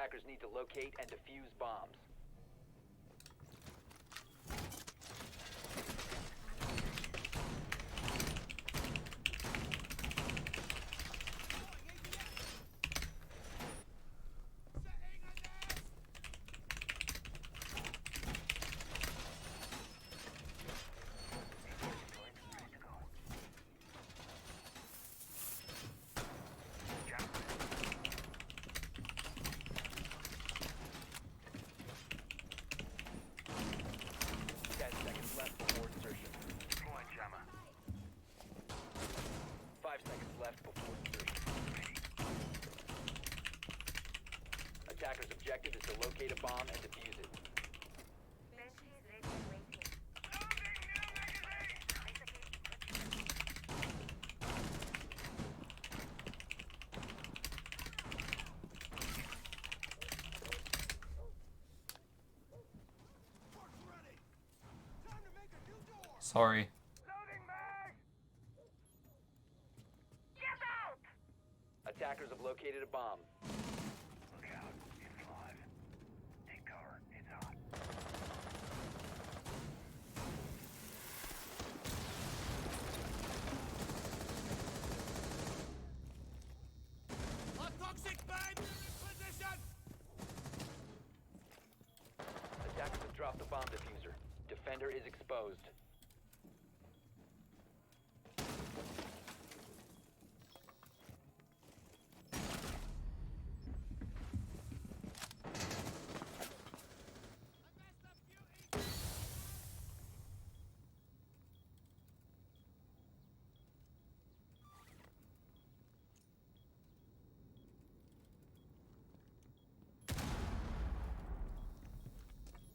Attackers need to locate and defuse bombs. Attacker's objective is to locate a bomb and defuse it. Sorry. Attackers have located a bomb. Look out, it's live. Take cover, it's hot. A toxic bomb in position! Attackers have dropped the bomb diffuser. Defender is exposed.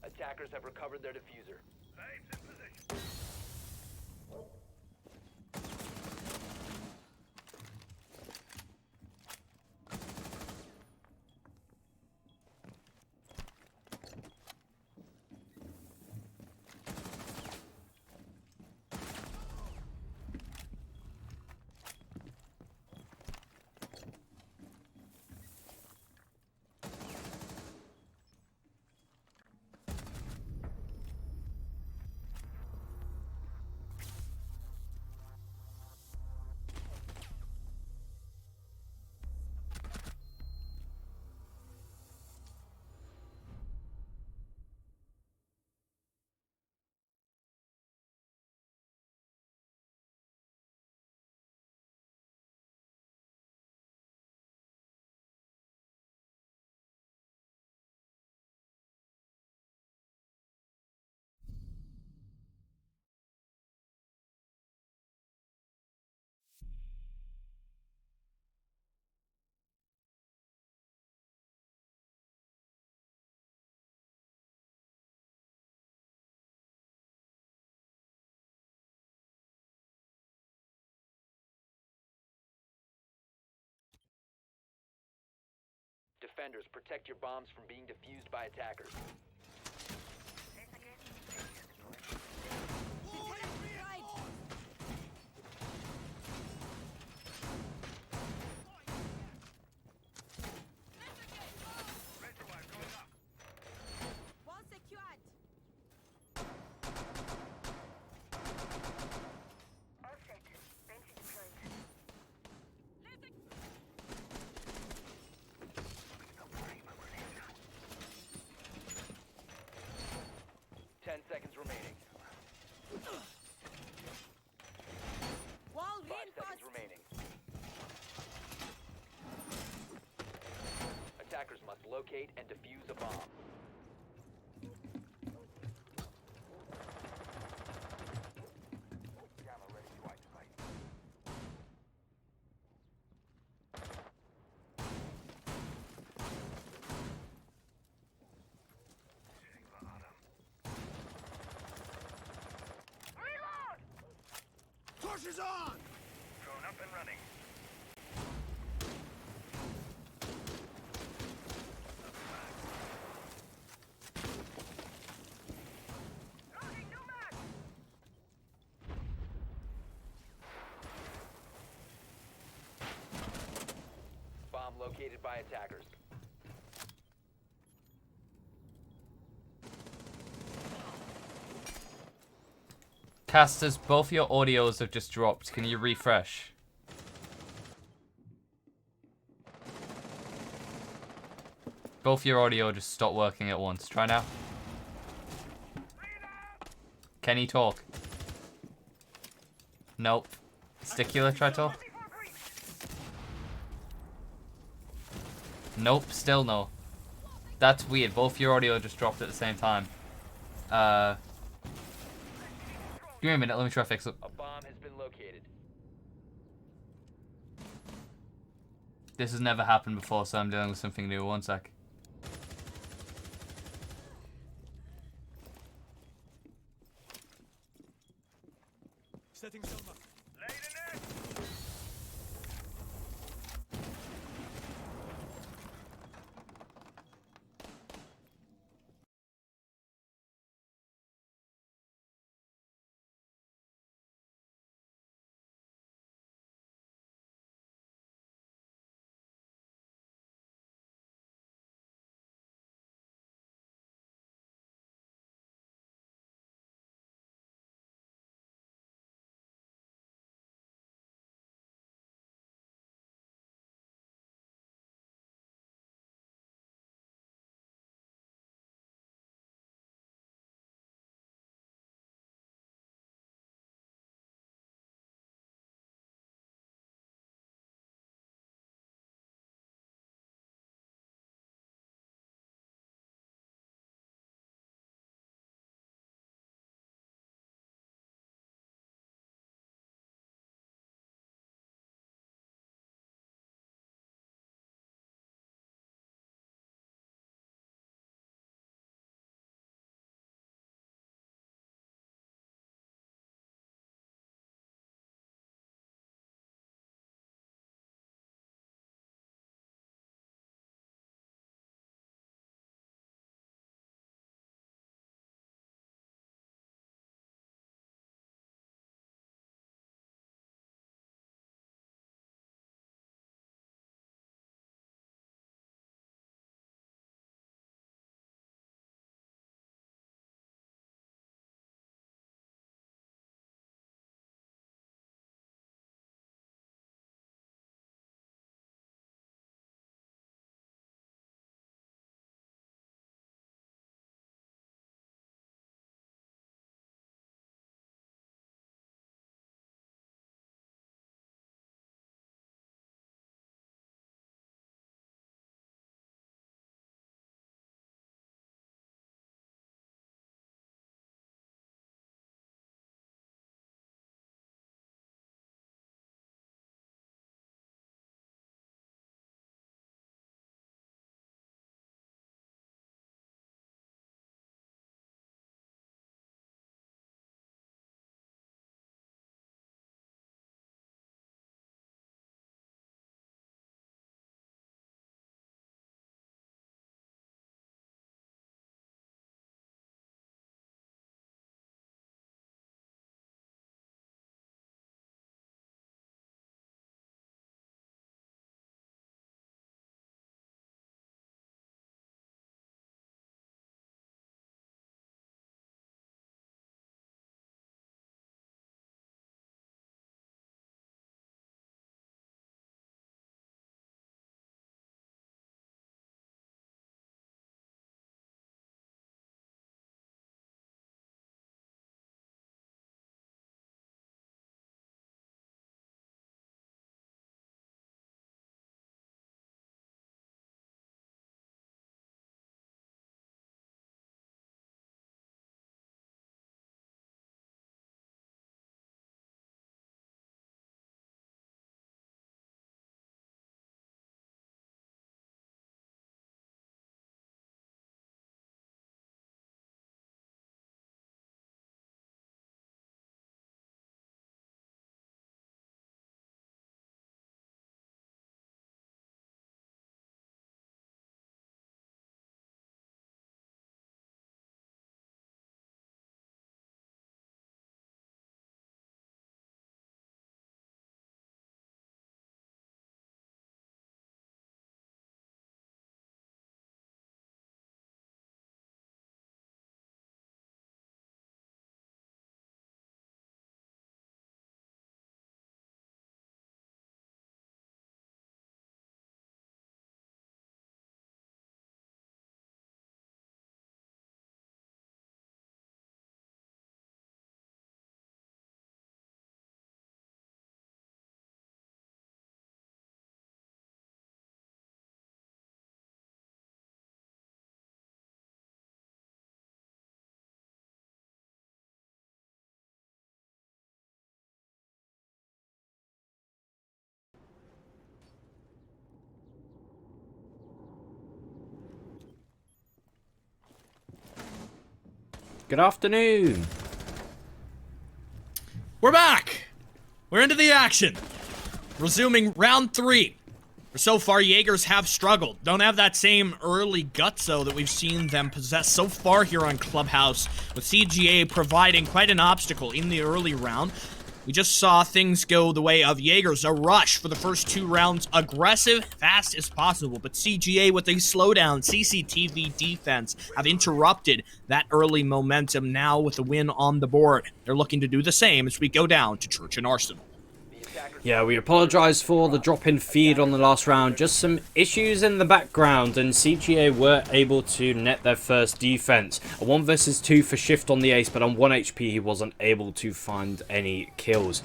Attackers have recovered their diffuser. Babes in position. Defenders, protect your bombs from being defused by attackers. Wall secured. All set. Bench deployed. 10 seconds remaining. Wall 5 seconds reinforced. remaining. Attackers must locate and defuse a bomb. Gamma ready to activate. Sitting for Adam. Reload! Torches on! Drone up and running. Loading new mag! Bomb located by attackers. Casters, both your audios have just dropped. Can you refresh? Both your audio just stopped working at once. Try now. Can you talk? Nope. Stickula, try talk. Nope, still no. That's weird. Both your audio just dropped at the same time. Give me a minute. Let me try to fix it. A bomb has been located. This has never happened before, so I'm dealing with something new. One sec. Setting Selma. Good afternoon. We're back! We're into the action. Resuming round 3. So far, Jaegers have struggled. Don't have that same early gutso that we've seen them possess so far here on Clubhouse, with CGA providing quite an obstacle in the early round. We just saw things go the way of Jaegers, a rush for the first 2 rounds, aggressive, fast as possible, but CGA with a slowdown, CCTV defense have interrupted that early momentum. Now with the win on the board, they're looking to do the same as we go down to Church and Arsenal. Yeah, we apologise for the drop in feed on the last round. Just some issues in the background, and CGA were able to net their first defense. A 1 versus 2 for Shift on the ace, but on 1 HP he wasn't able to find any kills.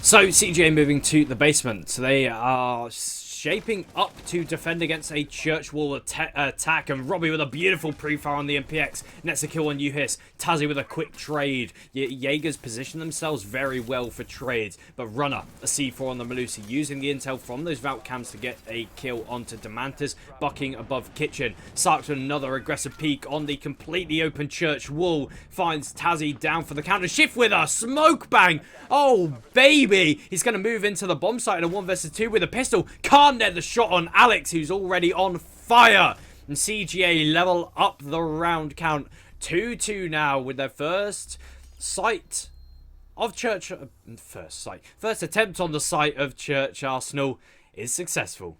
So CGA moving to the basement. So they are shaping up to defend against a church wall attack, and Robbie with a beautiful pre-fire on the MPX nets a kill on Uhis. Tazzy with a quick trade. Jaegers position themselves very well for trades, but Runner, a C4 on the Melusi, using the intel from those Valk cams to get a kill onto Demantis, bucking above Kitchen. Sarks with another aggressive peek on the completely open church wall, finds Tazzy down for the counter. Shift with a smoke bang. Oh baby, he's going to move into the bomb site in a 1 versus 2 with a pistol. Can't net the shot on Alex, who's already on fire. And CGA level up the round count 2-2 now with their first sight of Church. First attempt on the site of Church Arsenal is successful.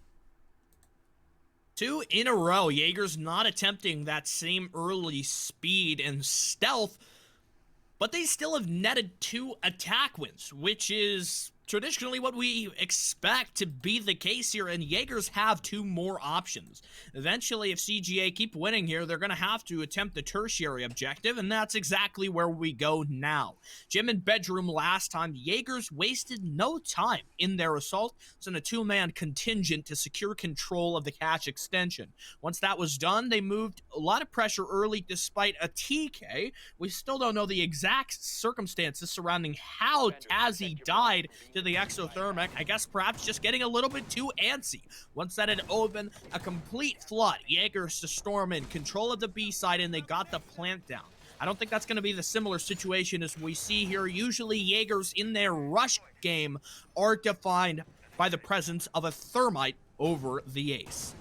2 in a row. Jaegers not attempting that same early speed and stealth, but they still have netted 2 attack wins, which is traditionally what we expect to be the case here, and Jaegers have 2 more options. Eventually, if CGA keep winning here, they're going to have to attempt the tertiary objective, and that's exactly where we go now. Gym and bedroom last time, Jaegers wasted no time in their assault, sent a 2-man contingent to secure control of the cache extension. Once that was done, they moved a lot of pressure early despite a TK. We still don't know the exact circumstances surrounding how Tazzy died to the exothermic. I guess perhaps just getting a little bit too antsy. Once that had opened, a complete flood. Jaegers to storm in, control of the B side, and they got the plant down. I don't think that's going to be the similar situation as we see here. Usually Jaegers in their rush game are defined by the presence of a thermite over the ace.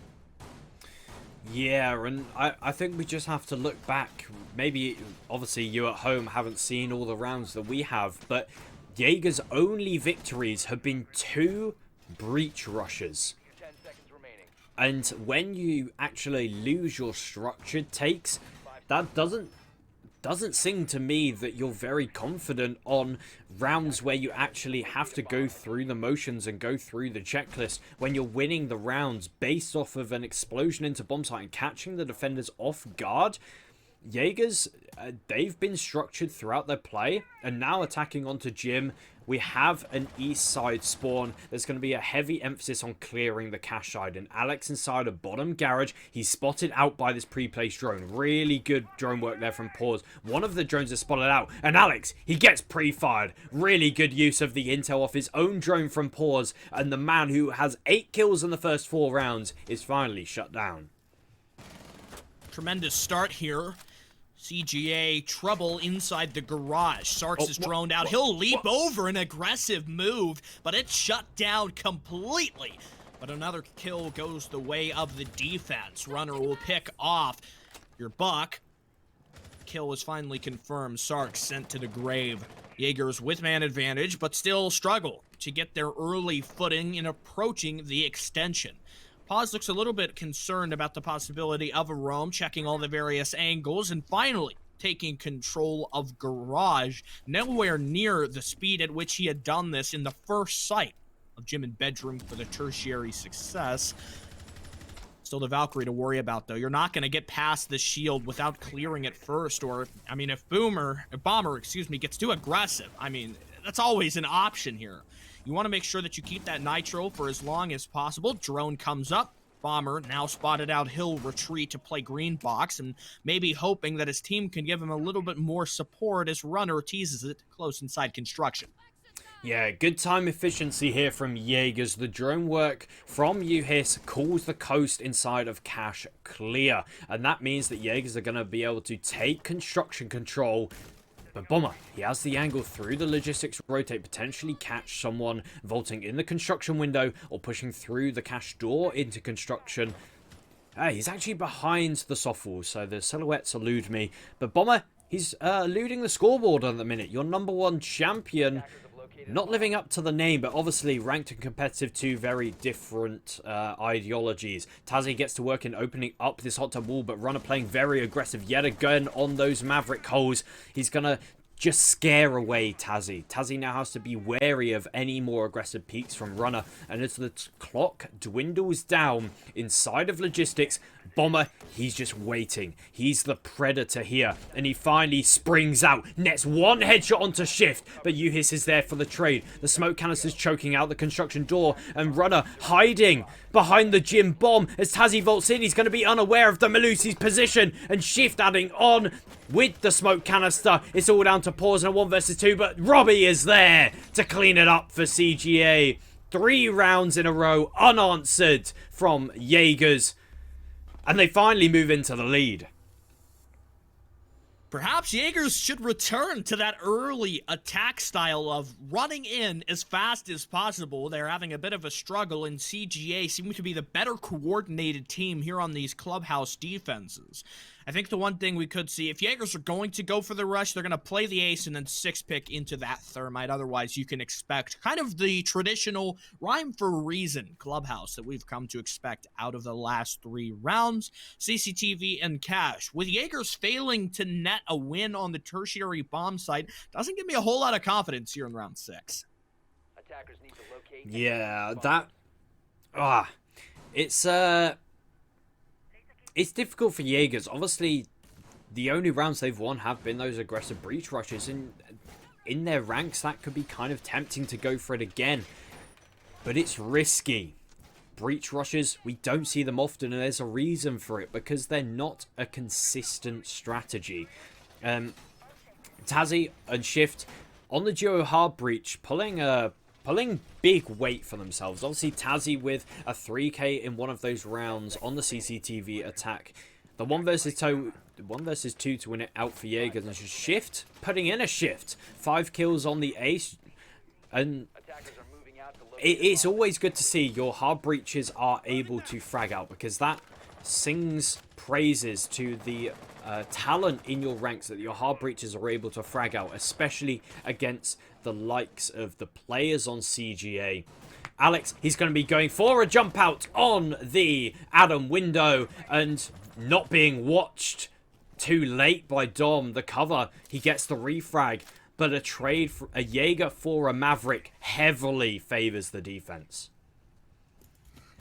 Yeah, and I think we just have to look back. Maybe, obviously, you at home haven't seen all the rounds that we have, but Jaeger's only victories have been 2 breach rushes. 10 seconds remaining. And when you actually lose your structured takes, that doesn't sing to me that you're very confident on rounds where you actually have to go through the motions and go through the checklist. When you're winning the rounds based off of an explosion into bomb site and catching the defenders off guard, Jaegers, they've been structured throughout their play, and now attacking onto Jim, we have an east side spawn. There's going to be a heavy emphasis on clearing the cache side, and Alex inside a bottom garage. He's spotted out by this pre-placed drone. Really good drone work there from Paws. One of the drones is spotted out, and Alex, he gets pre-fired. Really good use of the intel off his own drone from Paws, and the man who has 8 kills in the first 4 rounds is finally shut down. Tremendous start here. CGA trouble inside the garage. Sarks is droned out. He'll leap over an aggressive move, but it's shut down completely. But another kill goes the way of the defense. Runner will pick off your buck. Kill is finally confirmed. Sarks sent to the grave. Jaegers with man advantage, but still struggle to get their early footing in approaching the extension. Paz looks a little bit concerned about the possibility of a roam, checking all the various angles, and finally taking control of garage, nowhere near the speed at which he had done this in the first sight of gym and bedroom for the tertiary success. Still the Valkyrie to worry about, though. You're not going to get past the shield without clearing it first, or, I mean, if Bomber, gets too aggressive, I mean, that's always an option here. You want to make sure that you keep that nitro for as long as possible. Drone comes up. Bomber, now spotted out, he'll retreat to play green box, and maybe hoping that his team can give him a little bit more support as Runner teases it close inside construction. Yeah, good time efficiency here from Jaegers. The drone work from UHIS calls the coast inside of Cache clear. And that means that Jaegers are going to be able to take construction control. But Bomber, he has the angle through the logistics rotate, potentially catch someone vaulting in the construction window or pushing through the cache door into construction. He's actually behind the soft wall, so the silhouettes elude me. But Bomber, he's eluding the scoreboard at the minute. Your #1 champion, not living up to the name, but obviously ranked and competitive, two very different ideologies. Tazzy gets to work in opening up this hot tub wall, but Runner playing very aggressive yet again on those Maverick holes. He's going to just scare away Tazzy. Tazzy now has to be wary of any more aggressive peeks from Runner. And as the clock dwindles down inside of logistics, Bomber, he's just waiting. He's the predator here. And he finally springs out. Nets one headshot onto Shift. But UHIS is there for the trade. The smoke canister's choking out the construction door. And Runner hiding behind the gym bomb. As Tazzy vaults in, he's going to be unaware of the Malusi's position. And Shift adding on with the smoke canister. It's all down to pause in a 1 versus 2. But Robbie is there to clean it up for CGA. 3 rounds in a row unanswered from Jaegers. And they finally move into the lead. Perhaps Jaegers should return to that early attack style of running in as fast as possible. They're having a bit of a struggle, and CGA seem to be the better coordinated team here on these clubhouse defenses. I think the one thing we could see, if Jaegers are going to go for the rush, they're going to play the ace and then 6-pick into that thermite. Otherwise, you can expect kind of the traditional rhyme for reason clubhouse that we've come to expect out of the last 3 rounds. CCTV and Cache. With Jaegers failing to net a win on the tertiary bomb site, doesn't give me a whole lot of confidence here in round 6. Attackers need to locate. Yeah, that... It's difficult for Jaegers. Obviously, the only rounds they've won have been those aggressive breach rushes. And in their ranks, that could be kind of tempting to go for it again. But it's risky. Breach rushes, we don't see them often, and there's a reason for it. Because they're not a consistent strategy. Tazzy and Shift on the duo hard breach, pulling big weight for themselves. Obviously, Tazzy with a 3k in one of those rounds on the CCTV attack. The 1 versus 2 to win it out for Jaegers. And Shift putting in a shift. 5 kills on the ace. And it's always good to see your hard breaches are able to frag out, because that sings praises to the talent in your ranks that your hard breaches are able to frag out, especially against the likes of the players on CGA. Alex, he's going to be going for a jump out on the Adam window and not being watched too late by Dom. The cover, he gets the refrag, but a trade for a Jaeger for a Maverick heavily favors the defense.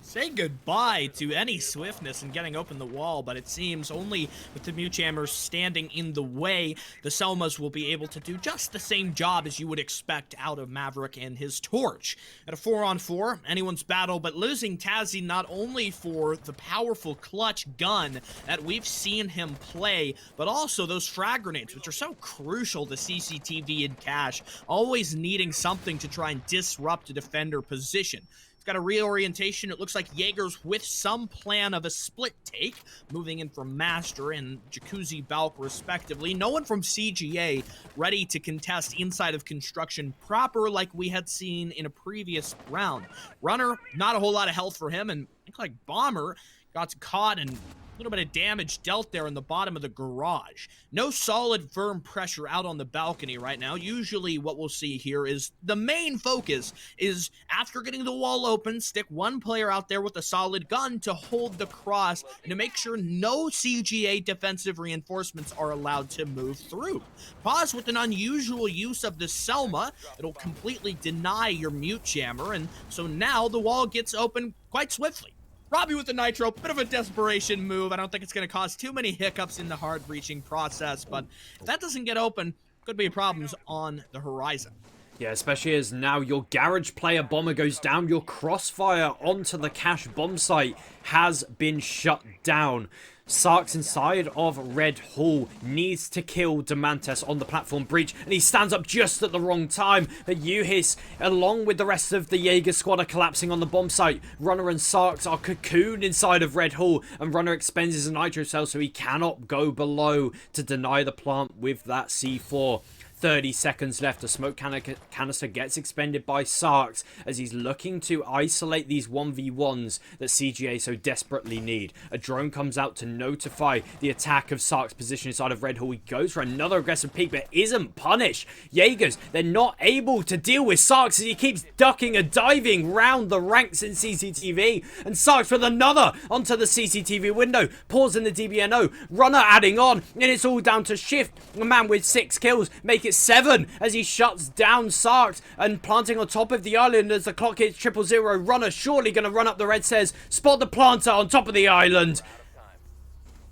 Say goodbye to any swiftness in getting open the wall, but it seems only with the Mute Jammers standing in the way, the Selmas will be able to do just the same job as you would expect out of Maverick and his torch. At a 4-on-4, anyone's battle, but losing Tazzy not only for the powerful clutch gun that we've seen him play, but also those frag grenades, which are so crucial to CCTV and Cache, always needing something to try and disrupt a defender position. Got a reorientation. It looks like Jaegers with some plan of a split take, moving in from Master and Jacuzzi Balk respectively. No one from CGA ready to contest inside of construction proper like we had seen in a previous round. Runner, not a whole lot of health for him, and I think like Bomber got caught and a little bit of damage dealt there in the bottom of the garage. No solid firm pressure out on the balcony right now. Usually what we'll see here is the main focus is after getting the wall open, stick one player out there with a solid gun to hold the cross and to make sure no CGA defensive reinforcements are allowed to move through. Pause with an unusual use of the Selma. It'll completely deny your Mute Jammer, and so now the wall gets open quite swiftly. Robbie with the Nitro, bit of a desperation move. I don't think it's going to cause too many hiccups in the hard breaching process, but if that doesn't get open, could be problems on the horizon. Yeah, especially as now your garage player Bomber goes down. Your crossfire onto the cache bomb site has been shut down. Sarks inside of Red Hall needs to kill Demantes on the platform breach, and he stands up just at the wrong time. But Uhis, along with the rest of the Jaeger squad, are collapsing on the bomb site. Runner and Sarks are cocooned inside of Red Hall, and Runner expends his nitro cell so he cannot go below to deny the plant with that C4. 30 seconds left. A smoke canister gets expended by Sarks as he's looking to isolate these 1v1s that CGA so desperately need. A drone comes out to notify the attack of Sarks' position inside of Red Hall. He goes for another aggressive peek but isn't punished. Jaegers, they're not able to deal with Sarks as he keeps ducking and diving round the ranks in CCTV. And Sarks with another onto the CCTV window. Pausing the DBNO. Runner adding on. And it's all down to Shift. A man with 6 kills. Make it 7 as he shuts down Sarks and planting on top of the island as the clock hits 000. Runner surely going to run up the red stairs. Spot the planter on top of the island.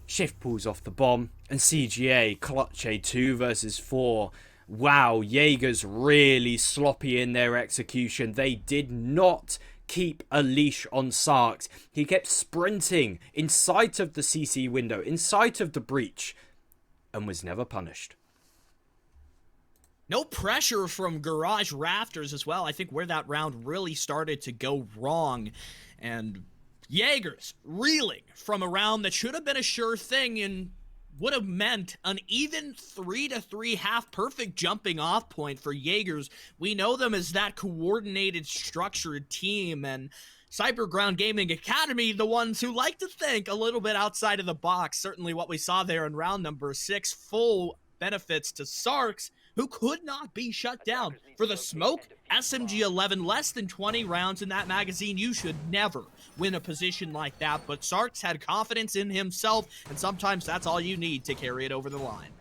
Shift pulls off the bomb and CGA clutch a 2 versus 4. Wow, Jaegers really sloppy in their execution. They did not keep a leash on Sarks. He kept sprinting in sight of the CC window, in sight of the breach, and was never punished. No pressure from Garage Rafters as well. I think where that round really started to go wrong. And Jaegers reeling from a round that should have been a sure thing and would have meant an even 3-3 half-perfect jumping off point for Jaegers. We know them as that coordinated, structured team, and Cyberground Gaming Academy, the ones who like to think a little bit outside of the box. Certainly what we saw there in round number 6, full benefits to Sarks, who could not be shut down. For the smoke, SMG-11, less than 20 rounds in that magazine. You should never win a position like that, but Sarks had confidence in himself, and sometimes that's all you need to carry it over the line.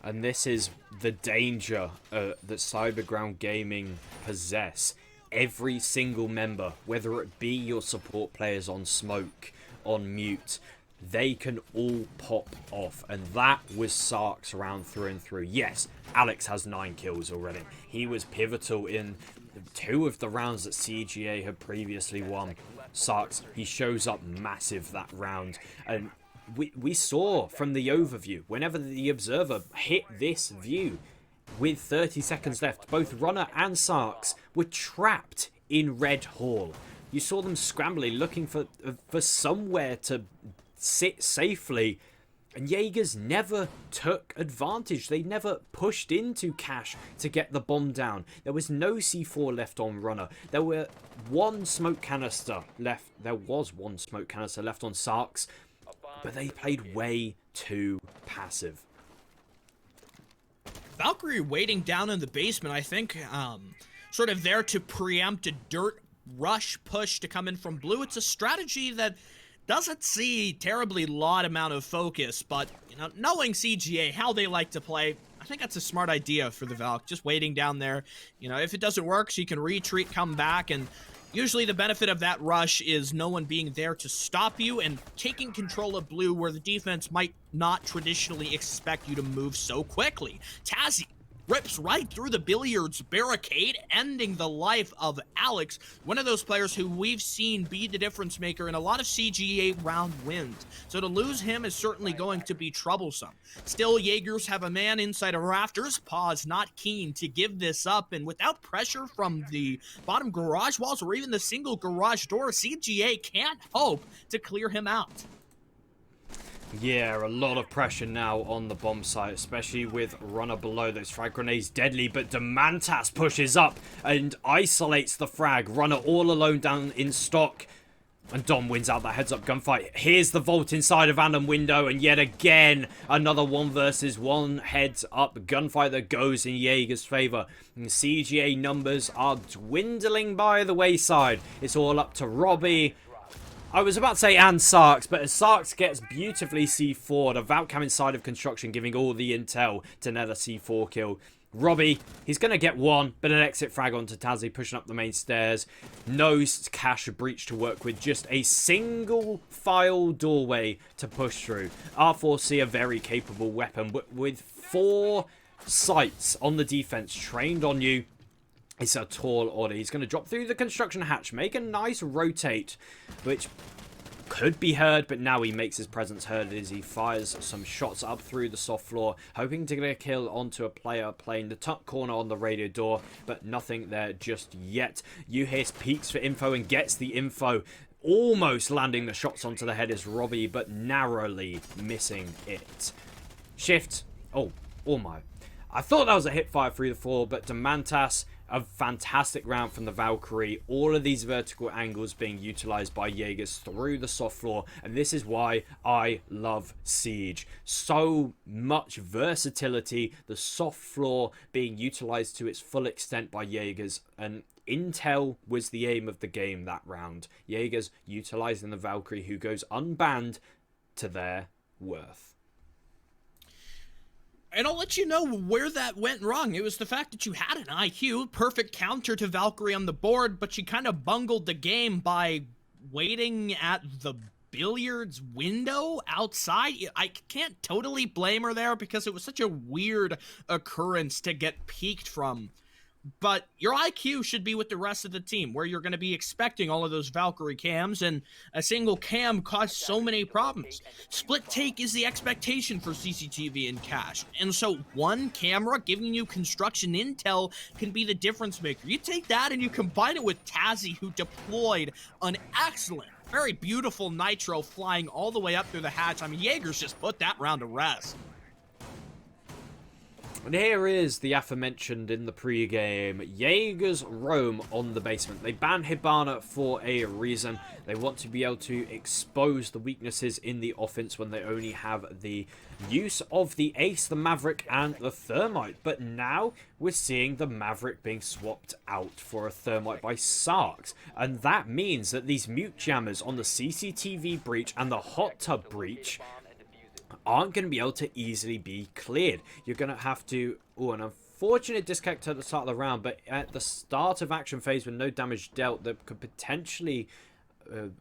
And this is the danger that Cyberground Gaming possess. Every single member, whether it be your support players on smoke, on mute, they can all pop off, and that was Sarks round through and through. Yes, Alex has 9 kills already. He was pivotal in 2 of the rounds that CGA had previously won. Sarks, he shows up massive that round, and we saw from the overview, whenever the observer hit this view, with 30 seconds left, both Runner and Sarks were trapped in Red Hall. You saw them scrambling, looking for somewhere to sit safely, and Jaegers never took advantage. They never pushed into cash to get the bomb down. There was no C4 left on Runner. There was one smoke canister left on Sarks, but they played way too passive. Valkyrie waiting down in the basement, I think, sort of there to preempt a dirt rush push to come in from blue. It's a strategy that doesn't see terribly lot amount of focus, but, you know, knowing CGA, how they like to play, I think that's a smart idea for the Valk. Just waiting down there. You know, if it doesn't work, she can retreat, come back, and usually the benefit of that rush is no one being there to stop you and taking control of blue where the defense might not traditionally expect you to move so quickly. Tazzy rips right through the billiards barricade, ending the life of Alex, one of those players who we've seen be the difference maker in a lot of CGA round wins. So to lose him is certainly going to be troublesome. Still, Jaegers have a man inside of Rafters. Paws not keen to give this up, and without pressure from the bottom garage walls or even the single garage door, CGA can't hope to clear him out. Yeah, a lot of pressure now on the bomb site, especially with Runner below. Those frag grenades deadly, but Demantas pushes up and isolates the frag. Runner all alone down in stock, and Dom wins out that heads-up gunfight. Here's the vault inside of Adam window, and yet again, another 1 versus 1 heads-up gunfight that goes in Jaeger's favor. And CGA numbers are dwindling by the wayside. It's all up to Robbie. I was about to say and Sarks, but as Sarks gets beautifully C4'd, a Valcam inside of construction giving all the intel to another C4 kill. Robbie, he's going to get 1, but an exit frag onto Tazzy pushing up the main stairs. No cache breach to work with, just a single file doorway to push through. R4C, a very capable weapon, with 4 sights on the defense trained on you. It's a tall order. He's going to drop through the construction hatch, make a nice rotate, which could be heard, but now he makes his presence heard as he fires some shots up through the soft floor, hoping to get a kill onto a player playing the top corner on the radio door, but nothing there just yet. Uhis peeks for info and gets the info, almost landing the shots onto the head as Robbie, but narrowly missing it. Shift. Oh my. I thought that was a hip fire through the floor, but Demantas, a fantastic round from the Valkyrie. All of these vertical angles being utilized by Jaegers through the soft floor, and this is why I love Siege. So much versatility, the soft floor being utilized to its full extent by Jaegers, and intel was the aim of the game that round. Jaegers utilizing the Valkyrie, who goes unbanned to their worth. And I'll let you know where that went wrong. It was the fact that you had an IQ, perfect counter to Valkyrie on the board, but you kind of bungled the game by waiting at the billiards window outside. I can't totally blame her there because it was such a weird occurrence to get peeked from. But your IQ should be with the rest of the team, where you're going to be expecting all of those Valkyrie cams, and a single cam caused so many problems. Split take is the expectation for CCTV and cache, and so one camera giving you construction intel can be the difference maker. You take that and you combine it with Tazzy, who deployed an excellent, very beautiful nitro flying all the way up through the hatch. I mean, Jaegers just put that round to rest. And here is the aforementioned in the pre-game. Jaegers roam on the basement. They ban Hibana for a reason. They want to be able to expose the weaknesses in the offense when they only have the use of the Ace, the Maverick, and the Thermite. But now we're seeing the Maverick being swapped out for a Thermite by Sarks. And that means that these mute jammers on the CCTV breach and the hot tub breach aren't going to be able to easily be cleared. You're going to have to... Oh, an unfortunate disconnect at the start of the round, but at the start of action phase with no damage dealt, there could potentially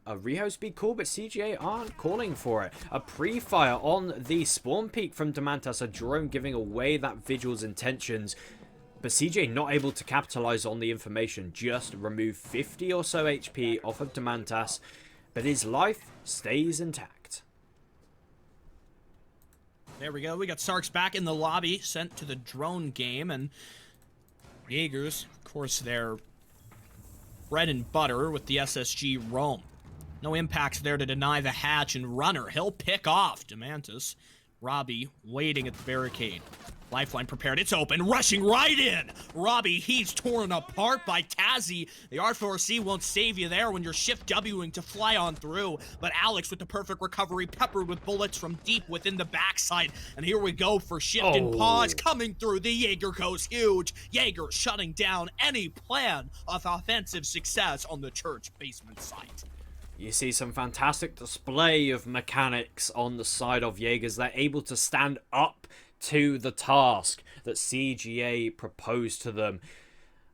a rehost be called, but CGA aren't calling for it. A pre-fire on the spawn peak from Demantas, a drone giving away that Vigil's intentions, but CJ not able to capitalize on the information, just remove 50 or so HP off of Demantas, but his life stays intact. There we go. We got Sarks back in the lobby, sent to the drone game, and Jaegers, of course, their bread and butter with the SSG roam. No impacts there to deny the hatch, and Runner, he'll pick off Demantas. Robbie waiting at the barricade. Lifeline prepared, it's open, rushing right in! Robbie, he's torn apart by Tazzy. The R4C won't save you there when you're shift Wing to fly on through, but Alex with the perfect recovery, peppered with bullets from deep within the backside, and here we go for shift and pause, coming through, the Jaeger goes huge. Jaeger shutting down any plan of offensive success on the church basement site. You see some fantastic display of mechanics on the side of Jaegers. They're able to stand up to the task that CGA proposed to them.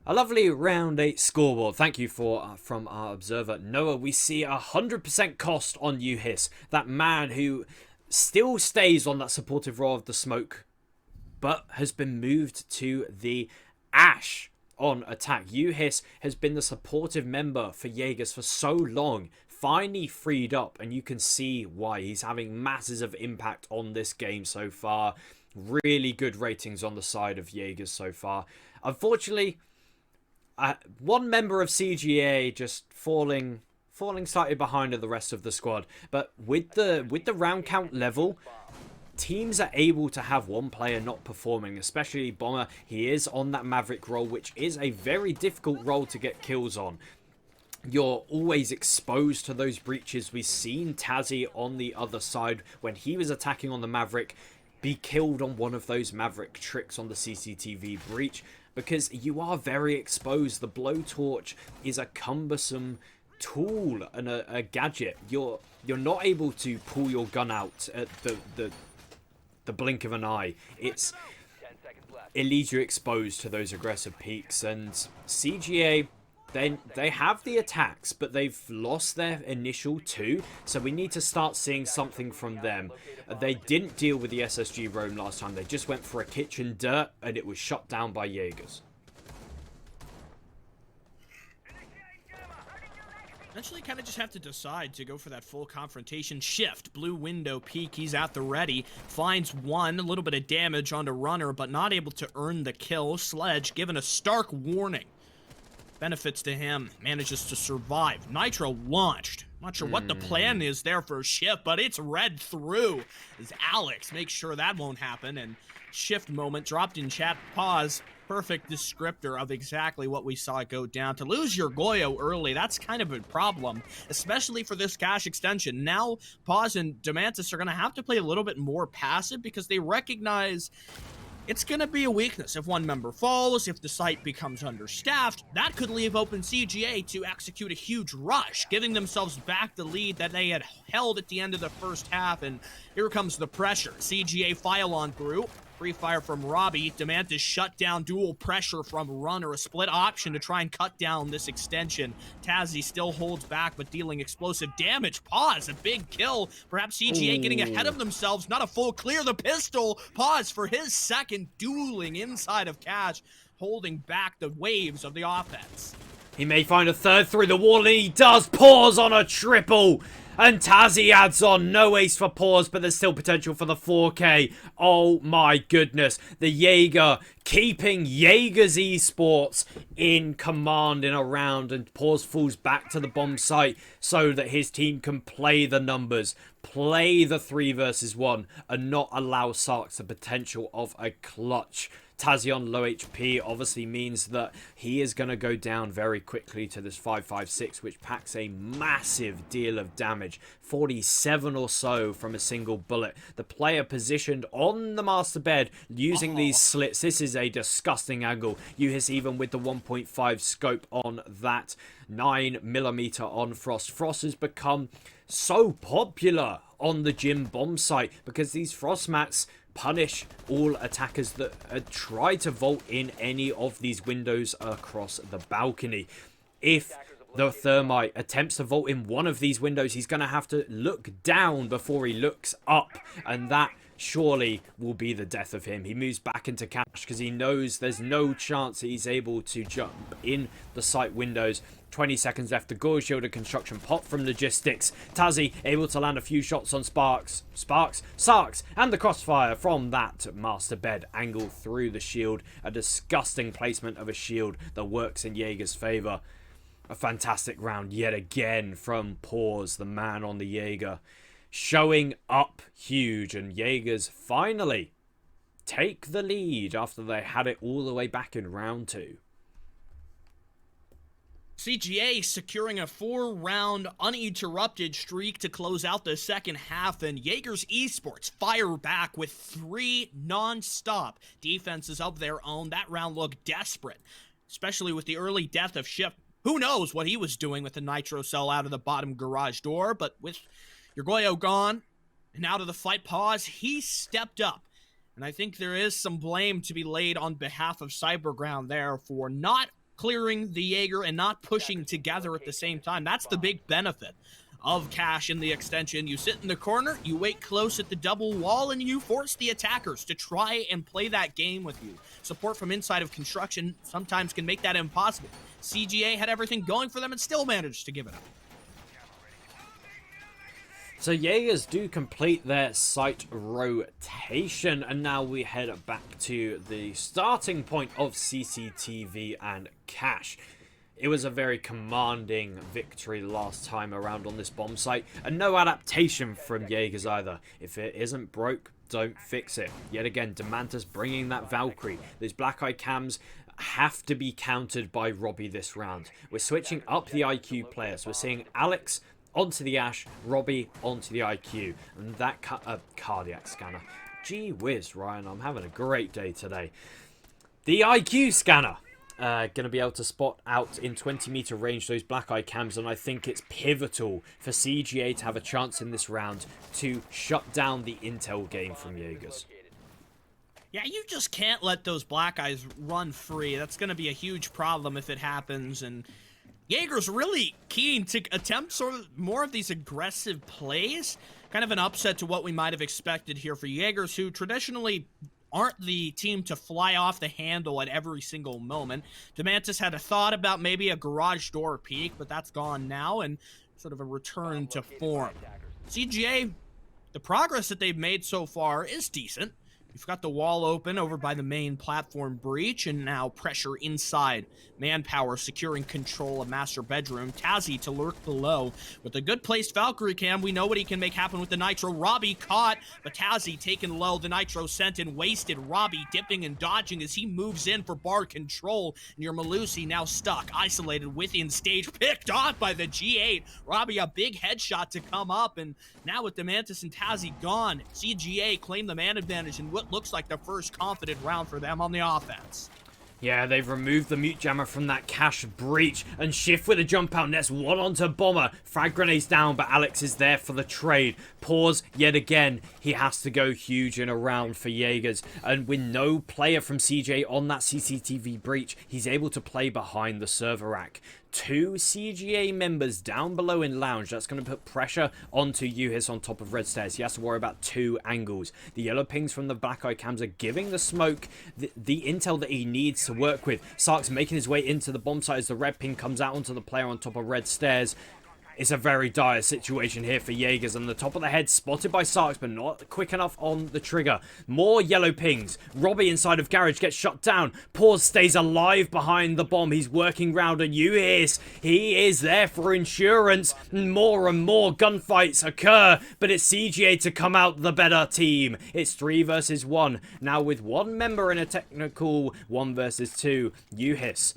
A lovely round 8 scoreboard. Thank you for from our observer Noah. We see 100% cost on Uhis, that man who still stays on that supportive role of the smoke, but has been moved to the Ash on attack. Uhis has been the supportive member for Jaegers for so long, finally freed up, and you can see why. He's having masses of impact on this game so far. Really good ratings on the side of Jaegers so far. Unfortunately, one member of CGA just falling slightly behind the rest of the squad. But with the round count level, teams are able to have one player not performing, especially Bomber. He is on that Maverick role, which is a very difficult role to get kills on. You're always exposed to those breaches. We've seen Tazzy on the other side when he was attacking on the Maverick be killed on one of those Maverick tricks on the CCTV breach, because you are very exposed. The blowtorch is a cumbersome tool and a gadget. You're not able to pull your gun out at the blink of an eye. It leaves you exposed to those aggressive peaks, and CGA, they have the attacks, but they've lost their initial 2, so we need to start seeing something from them. They didn't deal with the SSG roam last time. They just went for a kitchen dirt, and it was shut down by Jaegers. Eventually kind of just have to decide to go for that full confrontation shift. Blue window peek, he's at the ready. Finds one, a little bit of damage onto Runner, but not able to earn the kill. Sledge given a stark warning. Benefits to him, manages to survive. Nitro launched. Not sure what the plan is there for Shift, but it's read through as Alex makes sure that won't happen. And Shift moment dropped in chat. Pause. Perfect descriptor of exactly what we saw go down. To lose your Goyo early, that's kind of a problem, especially for this cash extension. Now, Pause and Demantis are going to have to play a little bit more passive because they recognize it's going to be a weakness. If one member falls, if the site becomes understaffed, that could leave open CGA to execute a huge rush, giving themselves back the lead that they had held at the end of the first half. And here comes the pressure. CGA file on through. Free fire from Robbie. Demantis shut down dual pressure from Runner. A split option to try and cut down this extension. Tazzy still holds back, but dealing explosive damage. Pause. A big kill. Perhaps CGA getting ahead of themselves. Not a full clear. The pistol. Pause for his second, dueling inside of Cash, holding back the waves of the offense. He may find a third through the wall, and he does. Pause on a triple. And Tazzy adds on. No ace for Pause, but there's still potential for the 4K. Oh my goodness. The Jaeger keeping Jaeger's esports in command in a round. And Pause falls back to the bomb site so that his team can play the numbers. Play the 3 versus 1 and not allow Sarks the potential of a clutch. Tazzy on low HP obviously means that he is going to go down very quickly to this 5.56, which packs a massive deal of damage. 47 or so from a single bullet. The player positioned on the master bed using these slits. This is a disgusting angle. You hit even with the 1.5 scope on that 9mm on Frost. Frost has become so popular on the gym bomb site because these Frost mats punish all attackers that try to vault in any of these windows across the balcony. If the Thermite attempts to vault in one of these windows, he's going to have to look down before he looks up, and that surely will be the death of him. He moves back into Cash because he knows there's no chance that he's able to jump in the site windows. 20 seconds left. The Gore shielded construction pop from Logistics. Tazzy able to land a few shots on Sarks, and the crossfire from that master bed angle through the shield. A disgusting placement of a shield that works in Jaeger's favor. A fantastic round yet again from Pause, the man on the Jaeger. Showing up huge, and Jaegers finally take the lead after they had it all the way back in round 2. CGA securing a 4-round uninterrupted streak to close out the second half, and Jaeger's esports fire back with 3 non-stop defenses of their own. That round looked desperate, especially with the early death of Shift. Who knows what he was doing with the nitro cell out of the bottom garage door, but with your Goyo gone and out of the fight. Pause, he stepped up. And I think there is some blame to be laid on behalf of Cyberground there for not clearing the Jaeger and not pushing together at the same time. That's the big benefit of Cash in the extension. You sit in the corner, you wait close at the double wall, and you force the attackers to try and play that game with you. Support from inside of construction sometimes can make that impossible. CGA had everything going for them and still managed to give it up. So Jaegers do complete their site rotation, and now we head back to the starting point of CCTV and Cash. It was a very commanding victory last time around on this bomb site, and no adaptation from Jaegers either. If it isn't broke, don't fix it. Yet again, Demantis bringing that Valkyrie. These black eye cams have to be countered by Robbie this round. We're switching up the IQ players. We're seeing Alex onto the Ash, Robbie onto the IQ, and that cardiac scanner. Gee whiz, Ryan, I'm having a great day today. The IQ scanner going to be able to spot out in 20-meter range those black eye cams, and I think it's pivotal for CGA to have a chance in this round to shut down the intel game from Jaegers. Yeah, you just can't let those black eyes run free. That's going to be a huge problem if it happens, and Jaeger's really keen to attempt sort of more of these aggressive plays. Kind of an upset to what we might have expected here for Jaegers, who traditionally aren't the team to fly off the handle at every single moment. Demantis had a thought about maybe a garage door peek, but that's gone now, and sort of a return to form. CGA, the progress that they've made so far is decent. You've got the wall open over by the main platform breach, and now pressure inside. Manpower securing control of master bedroom. Tazzy to lurk below. With a good placed Valkyrie cam, we know what he can make happen with the Nitro. Robbie caught, but Tazzy taken low. The Nitro sent and wasted. Robbie dipping and dodging as he moves in for bar control. Near Malusi now stuck, isolated within stage, picked off by the G8. Robbie a big headshot to come up, and now with Demantis and Tazzy gone, CGA claim the man advantage in what looks like the first confident round for them on the offense. Yeah, they've removed the mute jammer from that cache breach, and Shift with a jump out nets one onto Bomber. Frag grenades down, but Alex is there for the trade. Pause yet again. He has to go huge in a round for Jaegers, and with no player from CJ on that CCTV breach, he's able to play behind the server rack. 2 CGA members down below in lounge. That's going to put pressure onto Uhis on top of red stairs. He has to worry about 2 angles. The yellow pings from the black eye cams are giving the smoke the intel that he needs to work with. Sark's making his way into the bomb site as the red ping comes out onto the player on top of red stairs. It's a very dire situation here for Jaegers, and the top of the head spotted by Sarks, but not quick enough on the trigger. More yellow pings. Robbie inside of garage gets shot down. Pause stays alive behind the bomb. He's working round and Uhis. He is there for insurance. More and more gunfights occur, but it's CGA to come out the better team. It's 3 versus 1. Now with 1 member in a technical 1 versus 2. Uhis.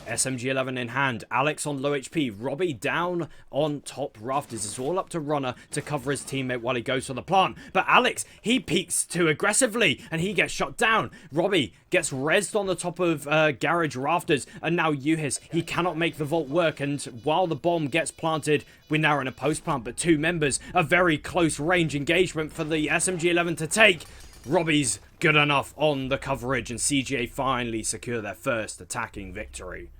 SMG-11 in hand, Alex on low HP, Robbie down on top rafters. It's all up to Runner to cover his teammate while he goes for the plant. But Alex, he peeks too aggressively and he gets shot down. Robbie gets rezzed on the top of garage rafters, and now Uhis, he cannot make the vault work, and while the bomb gets planted, we're now in a post plant, but 2 members, a very close range engagement for the SMG-11 to take. Robbie's good enough on the coverage, and CGA finally secure their first attacking victory.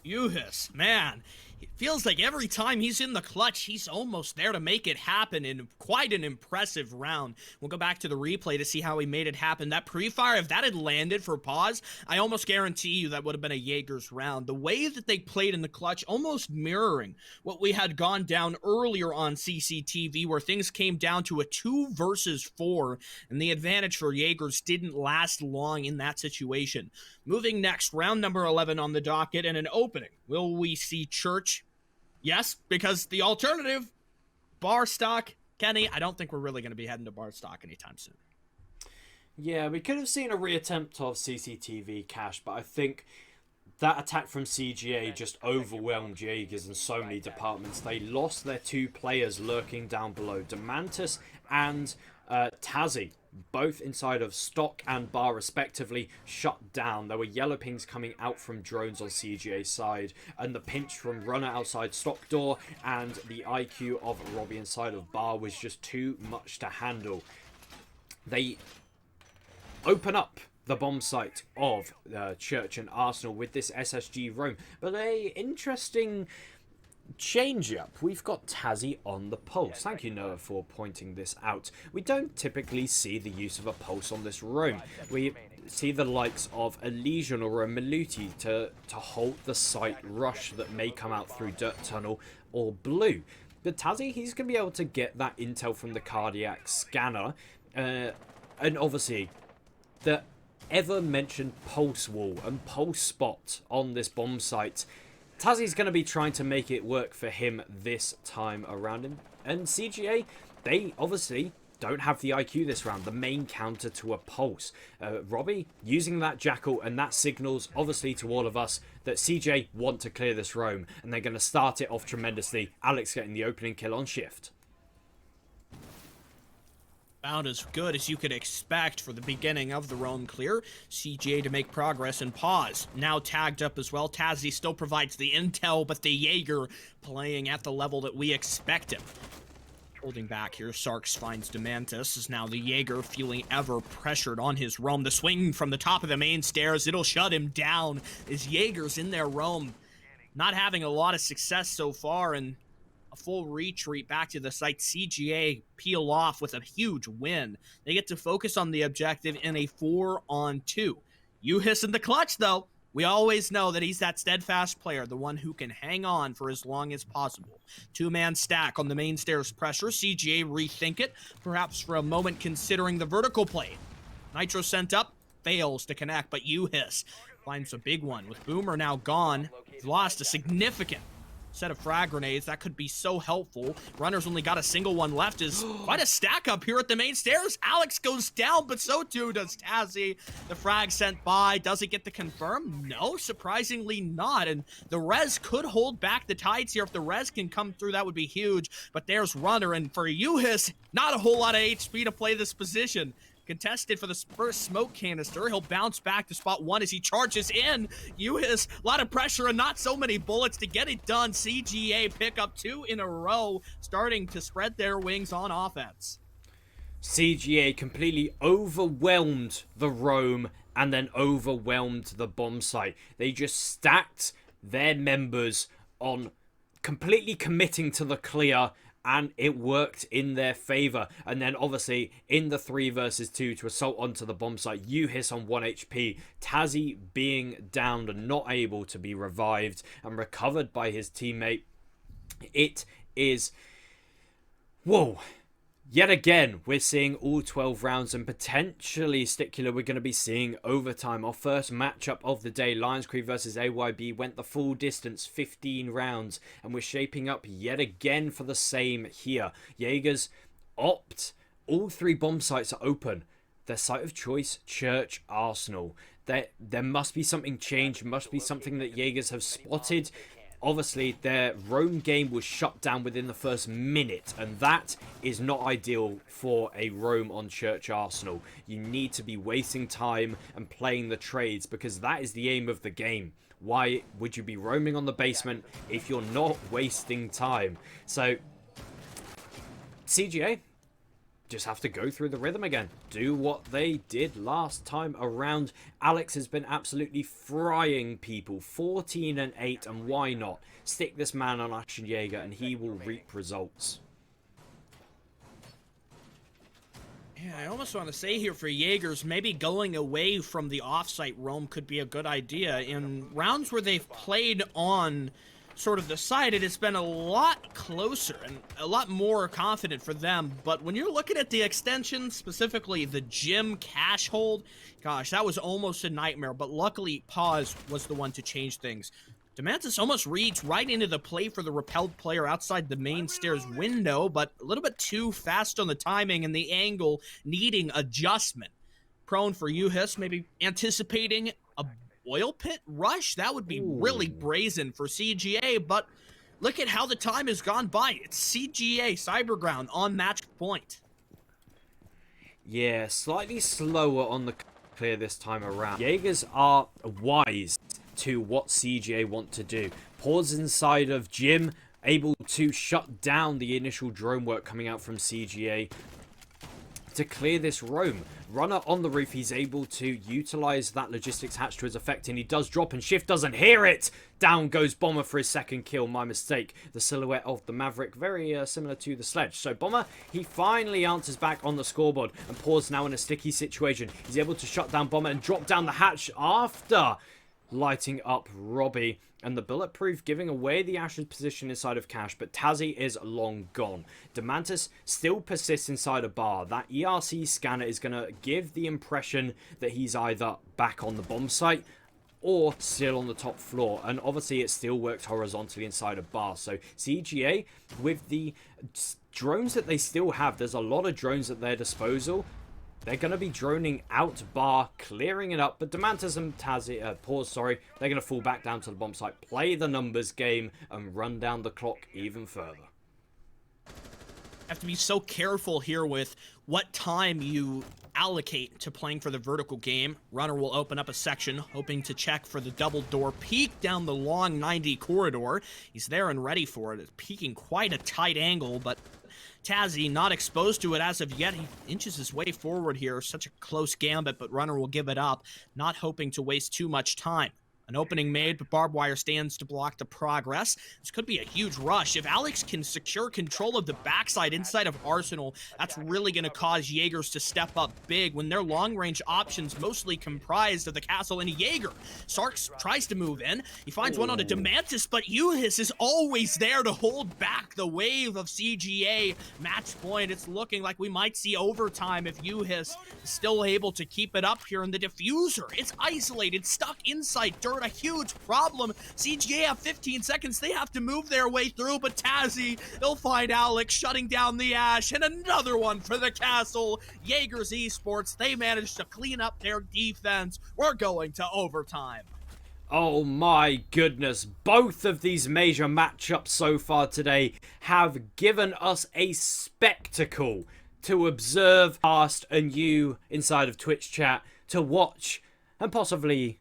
Uhis, man, it feels like every time he's in the clutch, he's almost there to make it happen in quite an impressive round. We'll go back to the replay to see how he made it happen. That pre-fire, if that had landed for pause, I almost guarantee you that would have been a Jaegers round. The way that they played in the clutch, almost mirroring what we had gone down earlier on CCTV, where things came down to a 2 versus 4, and the advantage for Jaegers didn't last long in that situation. Moving next, round number 11 on the docket, and an opening. Will we see Church? Yes, because the alternative, bar stock, Kenny, I don't think we're really going to be heading to bar stock anytime soon. Yeah, we could have seen a reattempt of CCTV cache, but I think that attack from CGA just overwhelmed Jaegers in so many departments. They lost their 2 players lurking down below, Demantis and Tazzy, both inside of stock and bar respectively, shut down. There were yellow pings coming out from drones on CGA's side, and the pinch from Runner outside stock door, and the IQ of Robbie inside of bar was just too much to handle. They open up the bomb site of Church and Arsenal with this SSG roam, but a interesting change up. We've got Tazzy on the pulse. Thank you, Noah, for pointing this out. We don't typically see the use of a pulse on this room. We see the likes of a Legion or a Maluti to halt the site rush that may come out through Dirt Tunnel or Blue. But Tazzy, he's going to be able to get that intel from the cardiac scanner, and obviously the ever mentioned pulse wall and pulse spot on this bomb site. Tazzy's going to be trying to make it work for him this time around. And CGA, they obviously don't have the IQ this round, the main counter to a pulse. Robbie using that jackal, and that signals obviously to all of us that CJ want to clear this roam, and they're going to start it off tremendously. Alex getting the opening kill on Shift. About as good as you could expect for the beginning of the roam clear. CGA to make progress and pause. Now tagged up as well. Tazzy still provides the intel, but the Jaeger playing at the level that we expect him. Holding back here, Sarks finds Demantis, as now the Jaeger feeling ever pressured on his roam. The swing from the top of the main stairs, it'll shut him down as Jaeger's in their roam. Not having a lot of success so far, and a full retreat back to the site. CGA peel off with a huge win. They get to focus on the objective in a 4-on-2. Uhis in the clutch, though. We always know that he's that steadfast player, the one who can hang on for as long as possible. Two-man stack on the main stairs pressure. CGA rethink it, perhaps for a moment considering the vertical play. Nitro sent up, fails to connect, but Uhis finds a big one. With Boomer now gone, he's lost a significant set of frag grenades. That could be so helpful. Runner's only got a single one left. Is quite a stack up here at the main stairs. Alex goes down, but so too does Tazzy. The frag sent by. Does it get the confirm? No, surprisingly not. And the res could hold back the tides here. If the res can come through, that would be huge. But there's Runner, and for Uhis, not a whole lot of HP to play this position. Contested for the first smoke canister. He'll bounce back to spot one as he charges in. Uhis, a lot of pressure and not so many bullets to get it done. CGA pick up 2 in a row, starting to spread their wings on offense. CGA completely overwhelmed the roam and then overwhelmed the bomb site. They just stacked their members on completely committing to the clear, and it worked in their favor. And then obviously in the 3 versus 2 to assault onto the bomb site, Uhis on 1 HP, Tazzy being downed and not able to be revived and recovered by his teammate. It is, whoa. Yet again, we're seeing all 12 rounds, and potentially, Stickler, we're going to be seeing overtime. Our first matchup of the day, Lions Crew versus AYB, went the full distance, 15 rounds, and we're shaping up yet again for the same here. Jaegers opt. All 3 bomb sites are open. Their site of choice, Church Arsenal. There must be something changed, must be something that Jaegers have spotted. Obviously, their roam game was shut down within the first minute, and that is not ideal for a roam on Church Arsenal. You need to be wasting time and playing the trades, because that is the aim of the game. Why would you be roaming on the basement if you're not wasting time? So, CGA just have to go through the rhythm again. Do what they did last time around. Alex has been absolutely frying people. 14-8, and why not? Stick this man on Action Jaeger and he will reap results. Yeah, I almost want to say here for Jaegers, maybe going away from the offsite roam could be a good idea. In rounds where they've played on sort of the side, it has been a lot closer and a lot more confident for them. But when you're looking at the extension, specifically the gym cash hold, gosh, that was almost a nightmare. But luckily, Pause was the one to change things. Demantis almost reads right into the play for the repelled player outside the main stairs window, but a little bit too fast on the timing and the angle needing adjustment. Prone for Uhis, maybe anticipating a oil pit rush. That would be really brazen for CGA, but look at how the time has gone by. It's CGA Cyberground on match point. Yeah, slightly slower on the clear this time around. Jaegers are wise to what CGA want to do. Pause inside of Jim, able to shut down the initial drone work coming out from CGA to clear this roam. Runner on the roof, he's able to utilize that logistics hatch to his effect, and he does drop, and Shift doesn't hear it. Down goes Bomber for his second kill. My mistake. The silhouette of the Maverick, very similar to the Sledge. So Bomber, he finally answers back on the scoreboard, and Paws now in a sticky situation. He's able to shut down Bomber and drop down the hatch after lighting up Robbie, and the Bulletproof giving away the Ash's position inside of Cash, but Tazzy is long gone. Demantis still persists inside a bar. That ERC scanner is going to give the impression that he's either back on the bomb site or still on the top floor, and obviously it still works horizontally inside a bar. So CGA, with the drones that they still have, there's a lot of drones at their disposal. They're going to be droning out bar, clearing it up. But Demantis and Tazzy, Pause, sorry, they're going to fall back down to the bomb site, play the numbers game, and run down the clock even further. Have to be so careful here with what time you allocate to playing for the vertical game. Runner will open up a section, hoping to check for the double door peek down the long 90 corridor. He's there and ready for it. It's peeking quite a tight angle, but Tazzy not exposed to it as of yet. He inches his way forward here. Such a close gambit, but Runner will give it up, not hoping to waste too much time. An opening made, but barbed wire stands to block the progress. This could be a huge rush. If Alex can secure control of the backside inside of Arsenal, that's really going to cause Jaegers to step up big when their long-range options mostly comprised of the castle and Jaeger. Sarks tries to move in. He finds one on a Demantis, but Uhis is always there to hold back the wave of CGA. Match point. It's looking like we might see overtime if Uhis is still able to keep it up here in the diffuser. It's isolated, stuck inside dirt. A huge problem. CGA have 15 seconds. They have to move their way through, but Tazzy, they'll find Alex shutting down the Ash, and another one for the castle. Jaegers Esports, they managed to clean up their defense. We're going to overtime. Oh my goodness, both of these major matchups so far today have given us a spectacle to observe, past and you inside of Twitch chat to watch and possibly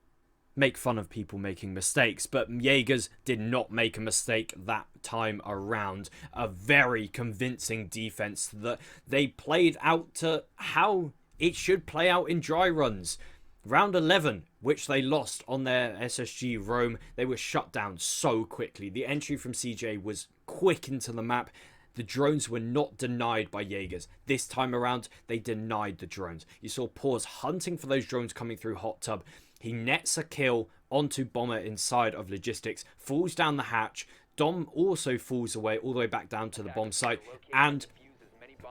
make fun of people making mistakes, but Jaegers did not make a mistake that time around. A very convincing defense that they played out to how it should play out in dry runs. Round 11, which they lost on their SSG roam, they were shut down so quickly. The entry from CJ was quick into the map. The drones were not denied by Jaegers. This time around, they denied the drones. You saw Paws hunting for those drones coming through Hot Tub. He nets a kill onto Bomber inside of Logistics, falls down the hatch. Dom also falls away all the way back down to the bomb site. And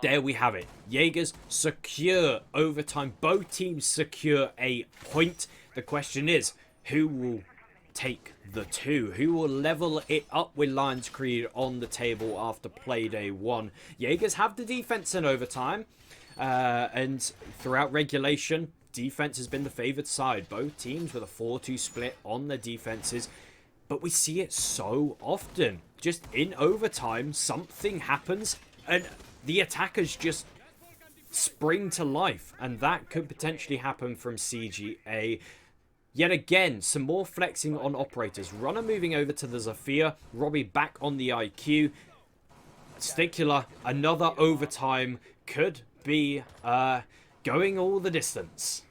there we have it. Jaegers secure overtime. Both teams secure a point. The question is, who will take the two? Who will level it up with Lions Creed on the table after Playday 1? Jaegers have the defense in overtime. And throughout regulation, defense has been the favored side. Both teams with a 4-2 split on their defenses. But we see it so often. Just in overtime, something happens and the attackers just spring to life. And that could potentially happen from CGA. Yet again, some more flexing on operators. Runner moving over to the Zafir. Robbie back on the IQ. Stickler, another overtime. Could be going all the distance.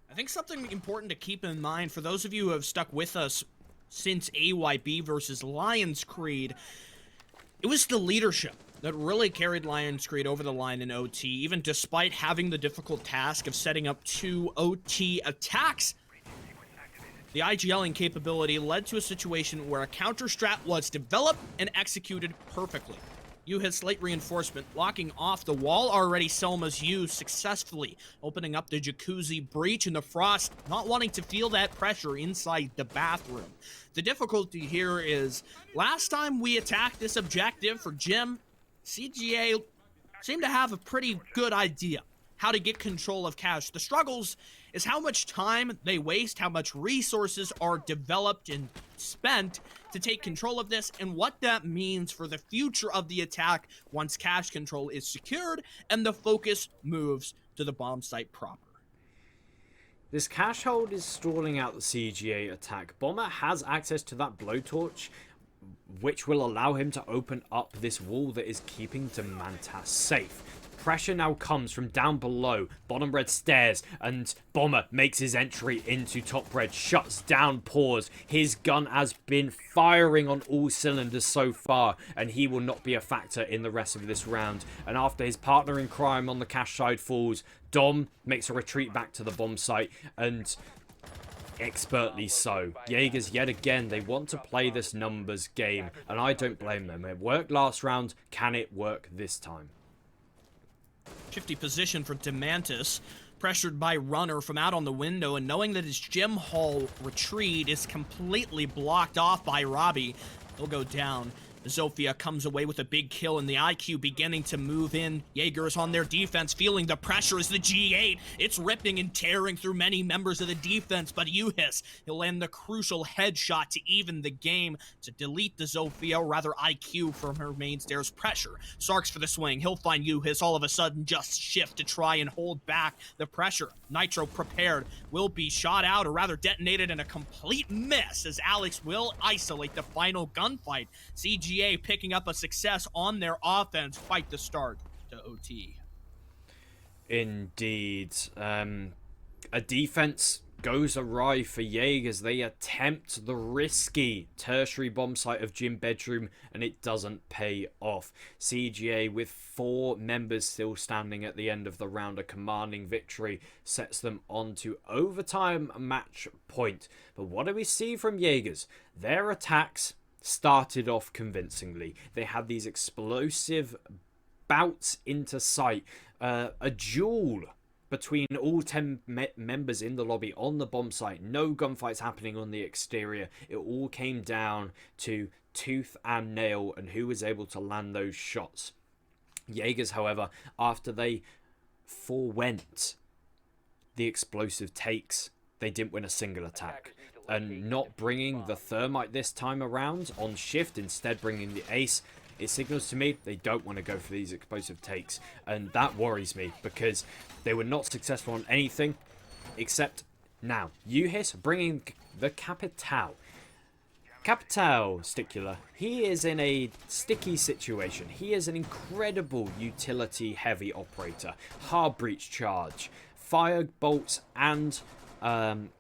I think something important to keep in mind for those of you who have stuck with us since AYB versus Lions Creed, it was the leadership that really carried Lions Creed over the line in OT, even despite having the difficult task of setting up 2 OT attacks. The IGLing capability led to a situation where a counter strat was developed and executed perfectly. You hit slate reinforcement, locking off the wall already Selma's used successfully, opening up the jacuzzi breach and the frost, not wanting to feel that pressure inside the bathroom. The difficulty here is, last time we attacked this objective for Jim, CGA seemed to have a pretty good idea how to get control of cash. The struggles is how much time they waste, how much resources are developed and spent to take control of this, and what that means for the future of the attack once cash control is secured and the focus moves to the bomb site proper. This cash hold is stalling out the CGA attack. Bomber has access to that blowtorch, which will allow him to open up this wall that is keeping Demantas safe. Pressure now comes from down below. Bottom red stairs, and Bomber makes his entry into top red, shuts down Paws. His gun has been firing on all cylinders so far, and he will not be a factor in the rest of this round. And after his partner in crime on the cash side falls, Dom makes a retreat back to the bomb site, and expertly so. Jaegers, yet again, they want to play this numbers game, and I don't blame them. It worked last round. Can it work this time? Shifty position for Demantis, pressured by Runner from out on the window, and knowing that his gym hall retreat is completely blocked off by Robbie, he'll go down. Zofia comes away with a big kill, and the IQ beginning to move in. Jaegers on their defense, feeling the pressure as the G8. It's ripping and tearing through many members of the defense, but Uhis, he'll land the crucial headshot to even the game, to delete the Zofia, or rather IQ, from her main stairs pressure. Sarks for the swing. He'll find Uhis, all of a sudden just shift to try and hold back the pressure. Nitro prepared, will be shot out, or rather detonated in a complete miss, as Alex will isolate the final gunfight. CGA picking up a success on their offense, fight the start to OT. Indeed. A defense goes awry for Jaegers. They attempt the risky tertiary bomb site of Gym Bedroom, and it doesn't pay off. CGA, with 4 members still standing at the end of the round, a commanding victory sets them on to overtime match point. But what do we see from Jaegers? Their attacks started off convincingly. They had these explosive bouts into sight, a duel between all 10 members in the lobby on the bomb site. No gunfights happening on the exterior. It all came down to tooth and nail and who was able to land those shots. Jaegers, however, after they forewent the explosive takes, they didn't win a single attack. And not bringing the thermite this time around on shift, instead bringing the ace, it signals to me they don't want to go for these explosive takes. And that worries me, because they were not successful on anything except now. Uhis bringing the Capital. Capital Stickula, he is in a sticky situation. He is an incredible utility heavy operator. Hard breach charge, fire bolts and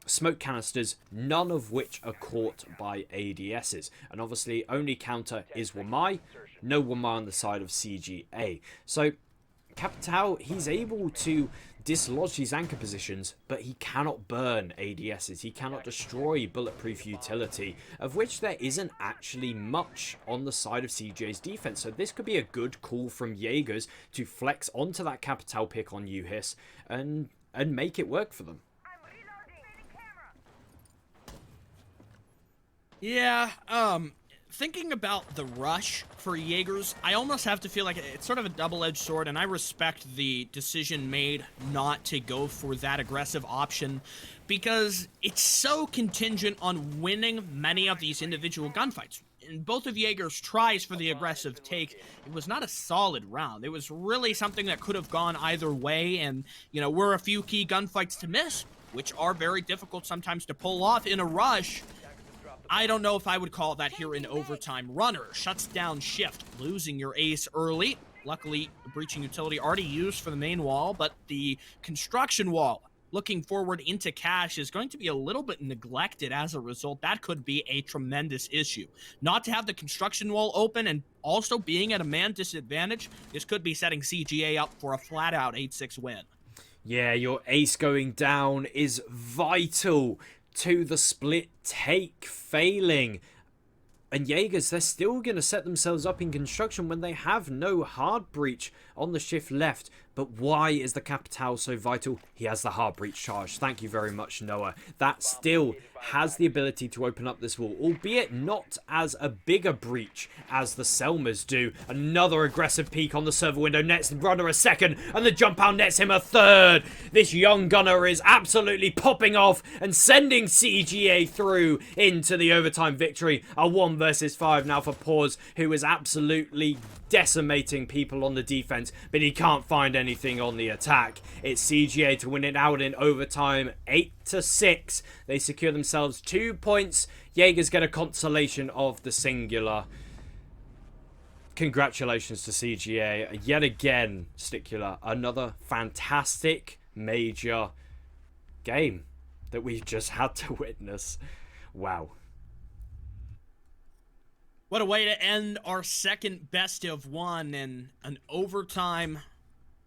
smoke canisters, none of which are caught by ADSs. And obviously only counter is Wamai, no Wamai on the side of CGA. So Capital, he's able to dislodge these anchor positions, but he cannot burn ADSs. He cannot destroy bulletproof utility, of which there isn't actually much on the side of CGA's defense. So this could be a good call from Jaegers to flex onto that Capital pick on Uhis and make it work for them. Yeah, thinking about the rush for Jaegers, I almost have to feel like it's sort of a double-edged sword, and I respect the decision made not to go for that aggressive option, because it's so contingent on winning many of these individual gunfights. In both of Jaegers' tries for the aggressive take, it was not a solid round. It was really something that could have gone either way, and, you know, were a few key gunfights to miss, which are very difficult sometimes to pull off in a rush. I don't know if I would call that here an overtime. Runner shuts down shift, losing your ace early. Luckily, the breaching utility already used for the main wall, but the construction wall looking forward into cash is going to be a little bit neglected as a result. That could be a tremendous issue. Not to have the construction wall open and also being at a man disadvantage, this could be setting CGA up for a flat-out 8-6 win. Yeah, your ace going down is vital to the split take failing. And Jaegers, they're still going to set themselves up in construction when they have no hard breach on the shift left. But why is the Capital so vital? He has the hard breach charge. Thank you very much, Noah. That still has the ability to open up this wall, albeit not as a bigger breach as the Selmas do. Another aggressive peek on the server window nets the runner a second, and the jump out nets him a third. This young gunner is absolutely popping off and sending CGA through into the overtime victory. A 1 versus 5 now for Paws, who is absolutely decimating people on the defense, but he can't find anything on the attack. It's CGA to win it out in overtime, 8-6. They secure themselves 2 points. Jaegers get a consolation of the singular. Congratulations to CGA. Yet again, Stickula, another fantastic major game that we've just had to witness. Wow. What a way to end our second best of one and an overtime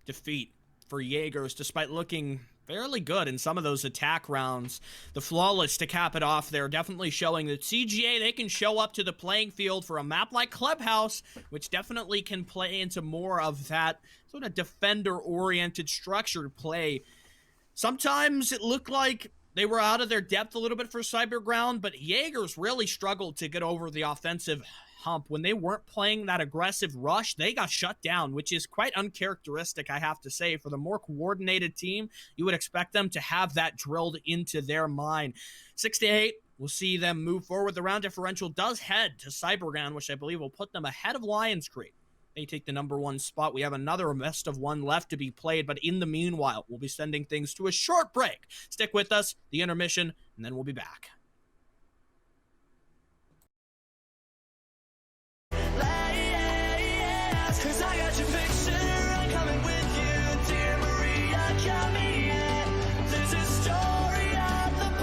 defeat for Jaegers, despite looking fairly good in some of those attack rounds. The flawless to cap it off there, definitely showing that CGA, they can show up to the playing field for a map like Clubhouse, which definitely can play into more of that sort of defender-oriented structured play. Sometimes it looked like they were out of their depth a little bit for Cyberground, but Jaegers really struggled to get over the offensive hump. When they weren't playing that aggressive rush, they got shut down, which is quite uncharacteristic, I have to say. For the more coordinated team, you would expect them to have that drilled into their mind. 6-8, we'll see them move forward. The round differential does head to Cyberground, which I believe will put them ahead of Lions Creek. They take the #1 spot. We have another best of one left to be played, but in the meanwhile, we'll be sending things to a short break. Stick with us, the intermission, and then we'll be back. This is story of the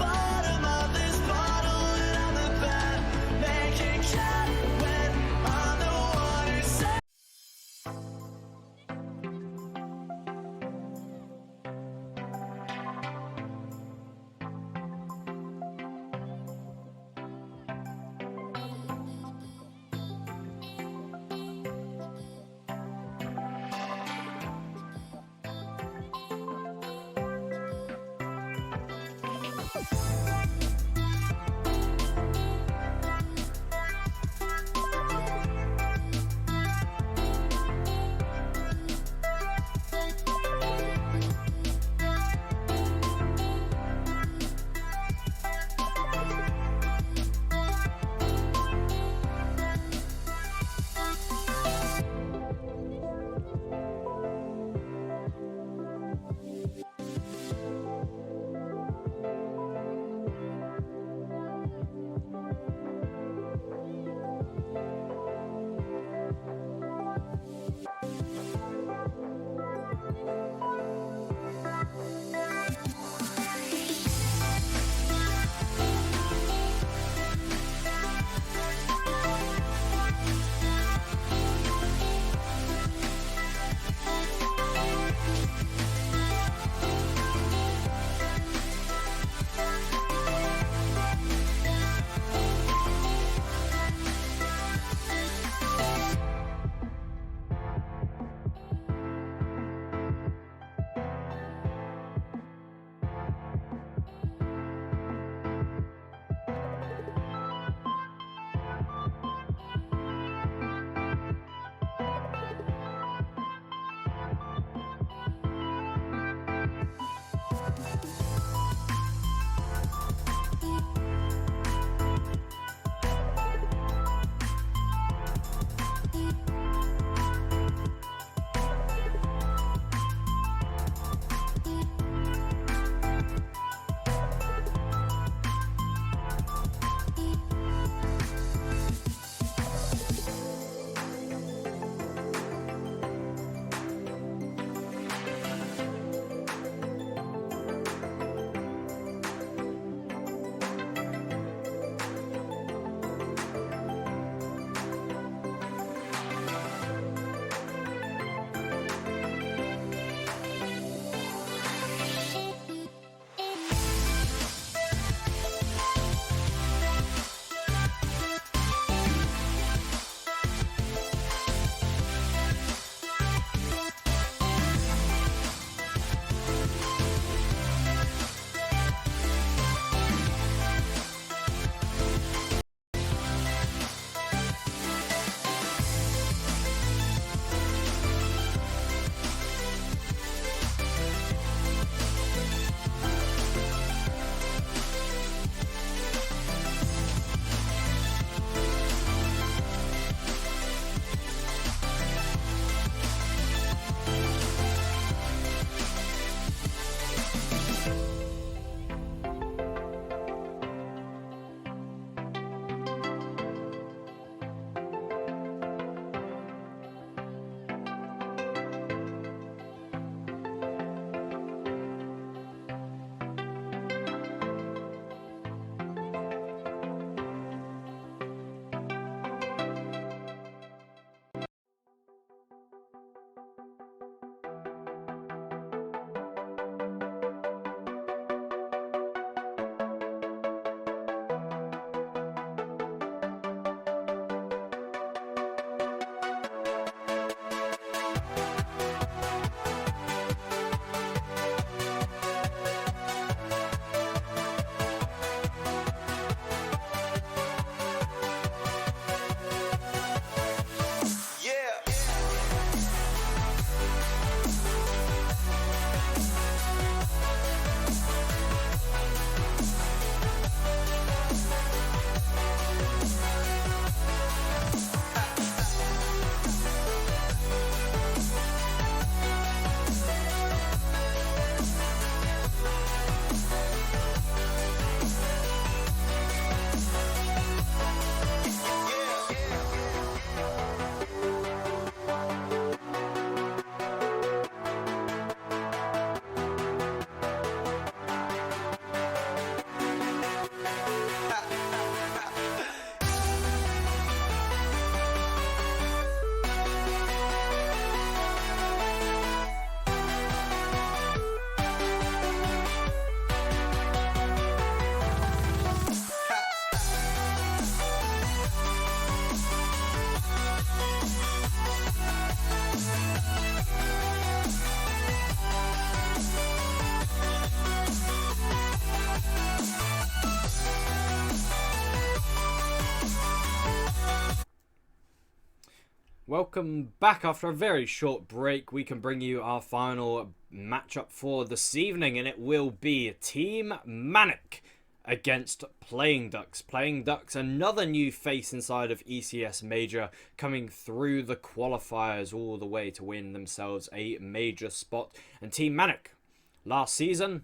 Welcome back. After a very short break, we can bring you our final matchup for this evening, and it will be Team Manic against Playing Ducks. Playing Ducks, another new face inside of ECS Major, coming through the qualifiers all the way to win themselves a major spot. And Team Manic, last season,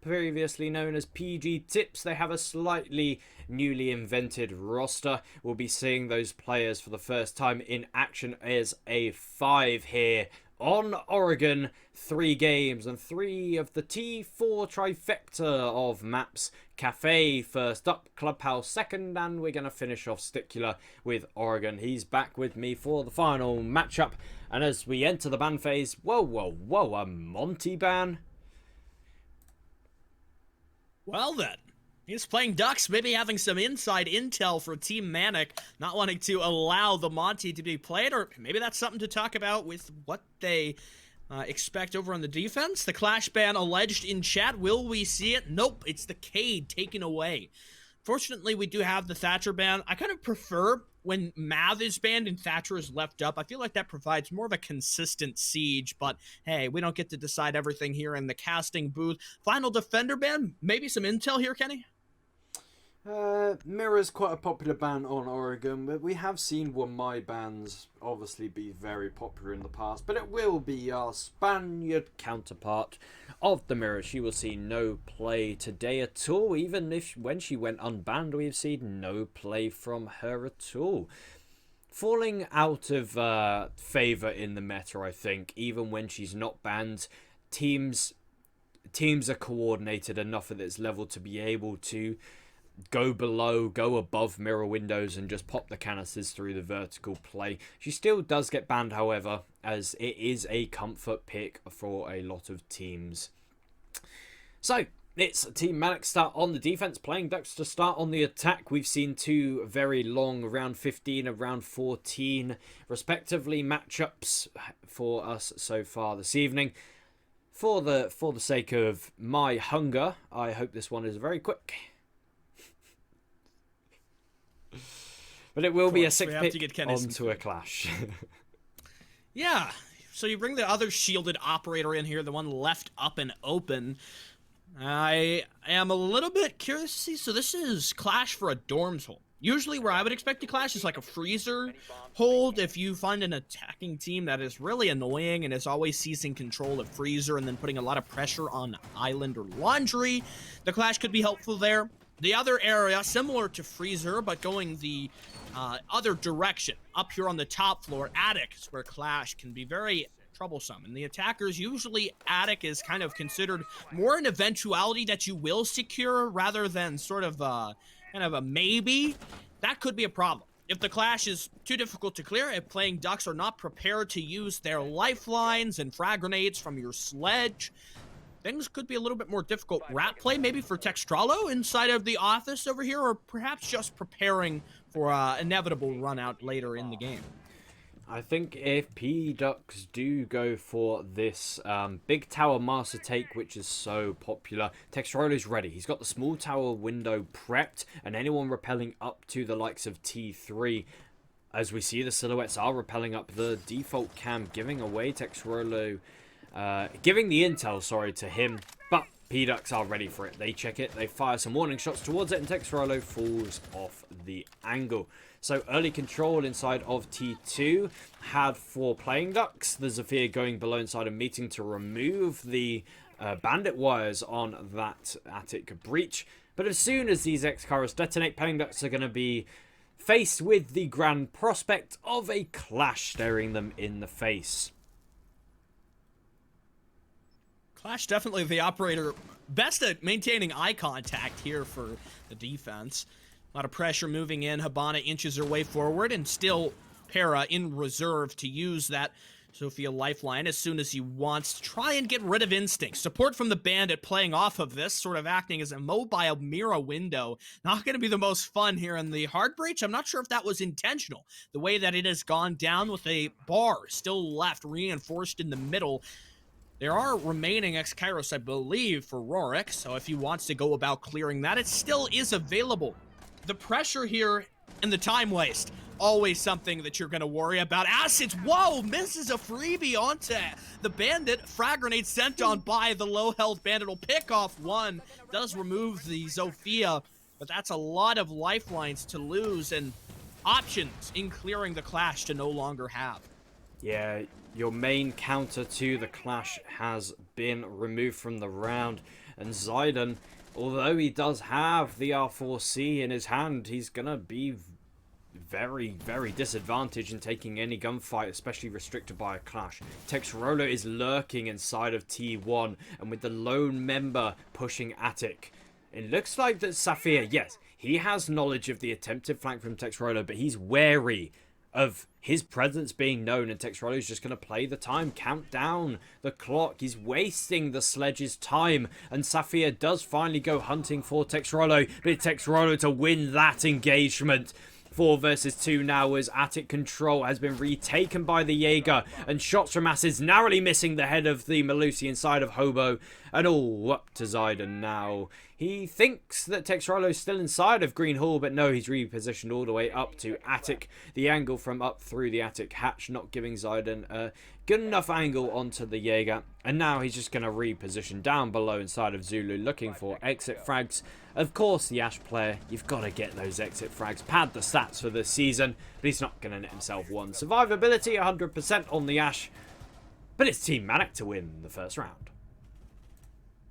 previously known as PG Tips, they have a slightly newly invented roster. We'll be seeing those players for the first time in action as a 5 here on Oregon. 3 games and 3 of the T4 trifecta of maps. Cafe first up, Clubhouse second, and we're going to finish off Sticular with Oregon. He's back with me for the final matchup. And as we enter the ban phase, whoa, a Monty ban? Well then, he's Playing Ducks, maybe having some inside intel for Team Manic, not wanting to allow the Monty to be played, or maybe that's something to talk about with what they expect over on the defense. The Clash ban alleged in chat, will we see it? Nope, it's the Cade taken away. Fortunately, we do have the Thatcher ban. I kind of prefer when Mav is banned and Thatcher is left up. I feel like that provides more of a consistent siege, but hey, we don't get to decide everything here in the casting booth. Final Defender ban, maybe some intel here, Kenny? Mirror's quite a popular ban on Oregon, but we have seen Wamai bans obviously be very popular in the past, but it will be our Spaniard counterpart of the Mirror. She will see no play today at all. Even if when she went unbanned, we've seen no play from her at all. Falling out of favour in the meta, I think. Even when she's not banned, teams are coordinated enough at this level to be able to go below, go above mirror windows and just pop the canisters through the vertical play. She still does get banned, however, as it is a comfort pick for a lot of teams. So, it's Team Manic start on the defense, Playing Ducks to start on the attack. We've seen 2 very long round 15 and round 14 respectively matchups for us so far this evening. For the sake of my hunger, I hope this one is very quick. But it will be a 6 pick onto a Clash. Yeah, so you bring the other shielded operator in here, the one left up and open. I am a little bit curious to see, so this is Clash for a Dorms hold. Usually where I would expect to Clash is like a freezer hold. If you find an attacking team that is really annoying and is always seizing control of freezer and then putting a lot of pressure on island or laundry, the Clash could be helpful there. The other area, similar to freezer, but going the other direction, up here on the top floor, attic is where Clash can be very troublesome. And the attackers, usually attic is kind of considered more an eventuality that you will secure rather than sort of kind of a maybe. That could be a problem. If the Clash is too difficult to clear, if Playing Ducks are not prepared to use their lifelines and frag grenades from your sledge, things could be a little bit more difficult. Rat play maybe for Textralo inside of the office over here, or perhaps just preparing for inevitable run out later in the game. I think if P-Ducks do go for this big tower master take, which is so popular, Textrolo's ready. He's got the small tower window prepped, and anyone rappelling up to the likes of T3, as we see the silhouettes are rappelling up the default cam, giving away Textrolo, giving the intel, sorry, to him, but P-Ducks are ready for it. They check it, they fire some warning shots towards it, and Textrolo falls off the angle. So early control inside of T2 had 4 Playing Ducks. The Zephyr going below inside a meeting to remove the bandit wires on that attic breach. But as soon as these X-Kairos detonate, Playing Ducks are going to be faced with the grand prospect of a Clash staring them in the face. Clash definitely the operator best at maintaining eye contact here for the defense. A lot of pressure moving in. Habana inches her way forward, and still Para in reserve to use that Sophia lifeline as soon as he wants to try and get rid of Instinct. Support from the bandit playing off of this, sort of acting as a mobile mirror window. Not going to be the most fun here in the hard breach. I'm not sure if that was intentional. The way that it has gone down with a bar still left, reinforced in the middle. There are remaining X-Kairos, I believe, for Rorik, so if he wants to go about clearing that, it still is available. The pressure here and the time waste always something that you're going to worry about. Acids, whoa, misses a freebie onto the Bandit. Frag grenade sent on by the low health Bandit will pick off one. Does remove the Zofia, but that's a lot of lifelines to lose and options in clearing the Clash to no longer have. Yeah, your main counter to the Clash has been removed from the round, and Zidane, although he does have the R4C in his hand, he's gonna be very, very disadvantaged in taking any gunfight, especially restricted by a Clash. Texrolo is lurking inside of T1, and with the lone member pushing Attic, it looks like that Safir, yes, he has knowledge of the attempted flank from Texrolo, but he's wary of his presence being known, and Texrolo is just going to play the time, count down the clock. He's wasting the Sledge's time, and Safir does finally go hunting for Texrolo, but it's Texrolo to win that engagement. 4 versus 2 now as Attic control has been retaken by the Jaeger, and shots from Acids narrowly missing the head of the Malusi inside of Hobo, and all up to Zidane now. He thinks that Texrolo's still inside of Green Hall, but no, he's repositioned all the way up to Attic. The angle from up through the Attic hatch not giving Zidane a good enough angle onto the Jaeger, and now he's just going to reposition down below inside of Zulu, looking for exit frags. Of course, the Ash player, you've got to get those exit frags, pad the stats for this season, but he's not going to net himself one. Survivability 100% on the Ash, but it's Team Manic to win the first round.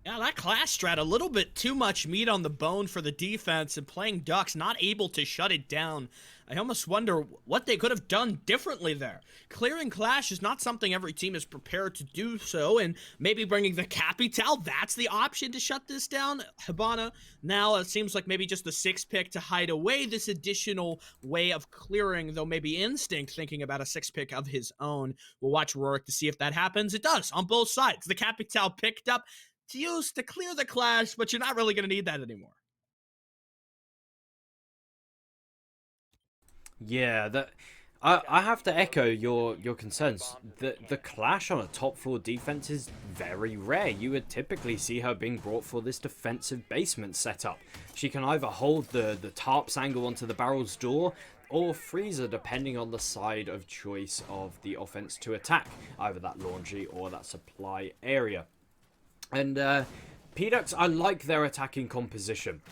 Yeah, that Clash strat, a little bit too much meat on the bone for the defense, and playing Ducks not able to shut it down. I almost wonder what they could have done differently there. Clearing Clash is not something every team is prepared to do so, and maybe bringing the Capital, that's the option to shut this down. Hibana, now it seems like maybe just the 6 pick to hide away this additional way of clearing, though maybe Instinct thinking about a 6 pick of his own. We'll watch Rorik to see if that happens. It does, on both sides. The Capital picked up to use to clear the Clash, but you're not really going to need that anymore. Yeah, I have to echo your concerns. The Clash on a top 4 defense is very rare. You would typically see her being brought for this defensive basement setup. She can either hold the tarps angle onto the barrel's door, or freezer, depending on the side of choice of the offense to attack, either that laundry or that supply area. And P-Ducks, I like their attacking composition.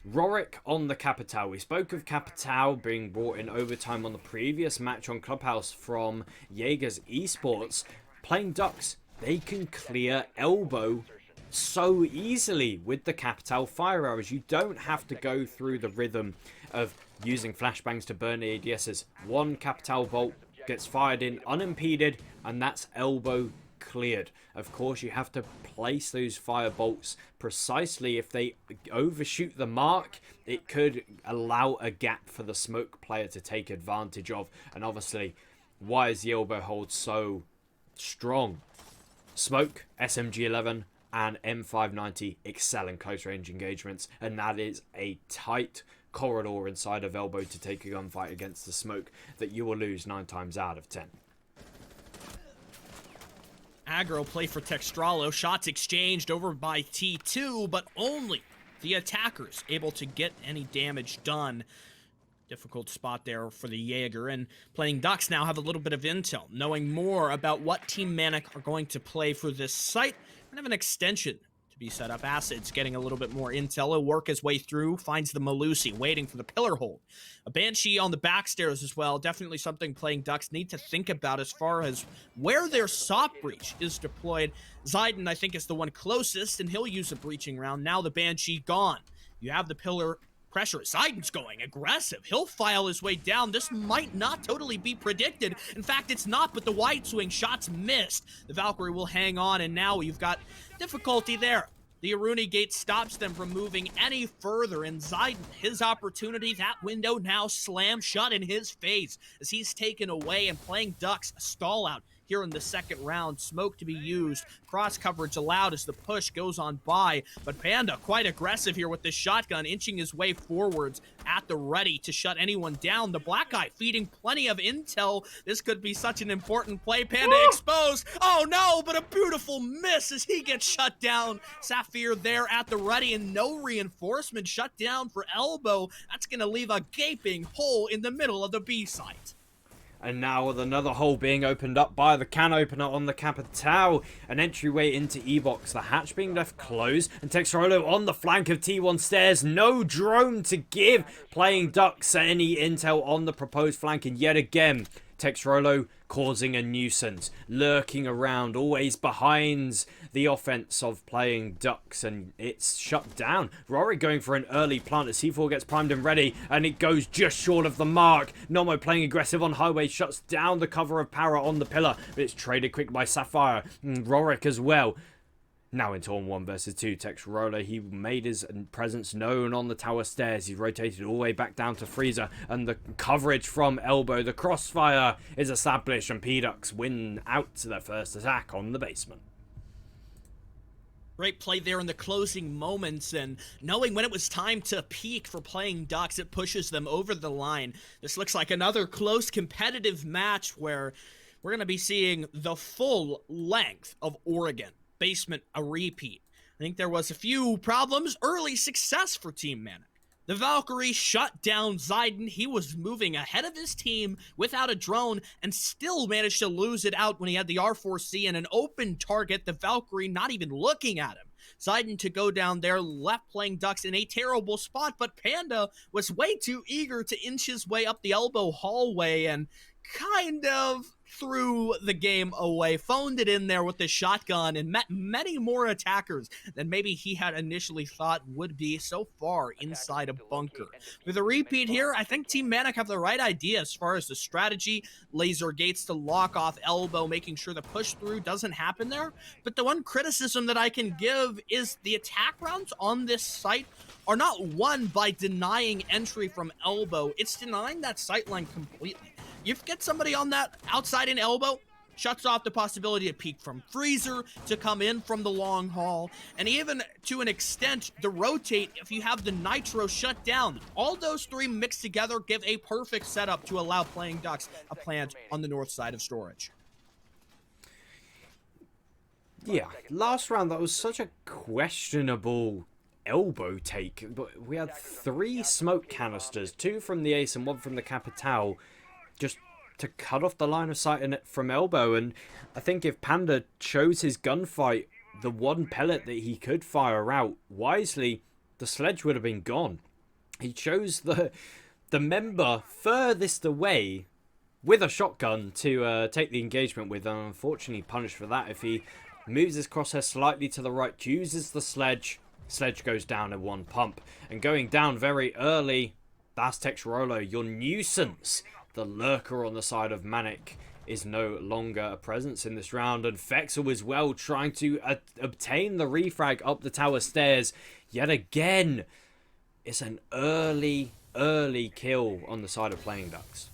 Rorik on the Capital. We spoke of Capital being brought in overtime on the previous match on Clubhouse from Jaeger's Esports. Playing Ducks, they can clear elbow so easily with the Capital fire arrows. You don't have to go through the rhythm of using flashbangs to burn the ADSs. One Capital bolt gets fired in unimpeded, and that's elbow cleared. Of course, you have to place those fire bolts precisely. If they overshoot the mark, it could allow a gap for the smoke player to take advantage of. And obviously, why is the elbow hold so strong? Smoke, SMG-11 and M590 excel in close range engagements, and that is a tight corridor inside of elbow to take a gunfight against the smoke that you will lose 9 times out of 10. Aggro play for Textralo. Shots exchanged over by T2, but only the attackers able to get any damage done. Difficult spot there for the Jaeger, and playing Ducks now have a little bit of intel, knowing more about what Team Manic are going to play for this site. Kind of an extension to be set up. Acids getting a little bit more intel. He'll work his way through, finds the Malusi waiting for the pillar hold. A Banshee on the back stairs as well. Definitely something playing Ducks need to think about as far as where their soft breach is deployed. Zidane, I think, is the one closest, and he'll use a breaching round. Now the Banshee gone. You have the pillar pressure. Zidane's going aggressive. He'll file his way down. This might not totally be predicted. In fact, it's not, but the wide swing shots missed. The Valkyrie will hang on, and now you've got difficulty there. The Aruni gate stops them from moving any further, and Zidane, his opportunity, that window now slammed shut in his face as he's taken away, and playing Ducks a stall out. here in the second round. Smoke to be used. Cross coverage allowed as the push goes on by. But Panda quite aggressive here with the shotgun, inching his way forwards at the ready to shut anyone down. The black guy feeding plenty of intel. This could be such an important play. Panda exposed. Oh no, but a beautiful miss as he gets shut down. Sapphire there at the ready and no reinforcement. Shut down for Elbow. That's going to leave a gaping hole in the middle of the B site. And now with another hole being opened up by the can opener on the Capitao. An entryway into E-Box. The hatch being left closed. And Texrolo on the flank of T1 stairs. No drone to give. Playing Ducks any intel on the proposed flank. And yet again, Texrolo causing a nuisance, lurking around, always behind the offense of Playing Ducks, and it's shut down. Rory going for an early plant as C4 gets primed and ready, and it goes just short of the mark. Nomo playing aggressive on highway, shuts down the cover of Para on the pillar, but it's traded quick by Sapphire. Rorik as well. Now into on 1 versus 2, Texrolo, he made his presence known on the tower stairs. He rotated all the way back down to Freezer, and the coverage from Elbow, the crossfire is established, and P-Ducks win out to their first attack on the basement. Great play there in the closing moments, and knowing when it was time to peak for Playing Ducks, it pushes them over the line. This looks like another close competitive match where we're going to be seeing the full length of Oregon. Basement, a repeat. I think there was a few problems. Early success for Team Manic. The Valkyrie shut down Zayden. He was moving ahead of his team without a drone and still managed to lose it out when he had the R4C and an open target. The Valkyrie not even looking at him. Zayden to go down there, left Playing Ducks in a terrible spot, but Panda was way too eager to inch his way up the elbow hallway and kind of threw the game away, phoned it in there with the shotgun, and met many more attackers than maybe he had initially thought would be so far inside a bunker. With a repeat here, I think Team Manic have the right idea as far as the strategy. Laser gates to lock off Elbow, making sure the push through doesn't happen there. But the one criticism that I can give is the attack rounds on this site are not won by denying entry from Elbow. It's denying that sightline completely. You get somebody on that outside in Elbow, shuts off the possibility to peek from Freezer, to come in from the long haul, and even to an extent, the rotate if you have the Nitro shut down. All those three mixed together give a perfect setup to allow Playing Ducks a plant on the north side of storage. Yeah, last round that was such a questionable elbow take, but we had 3 smoke canisters, 2 from the Ace and 1 from the Capitao, just to cut off the line of sight from Elbow. And I think if Panda chose his gunfight, the one pellet that he could fire out wisely, the sledge would have been gone. He chose the member furthest away with a shotgun to take the engagement with, and unfortunately punished for that. If he moves his crosshair slightly to the right, uses the sledge goes down in 1 pump. And going down very early, that's Texrolo, your nuisance. The lurker on the side of Manic is no longer a presence in this round, and Fexel as well trying to obtain the refrag up the tower stairs. Yet again, it's an early kill on the side of Playing Ducks.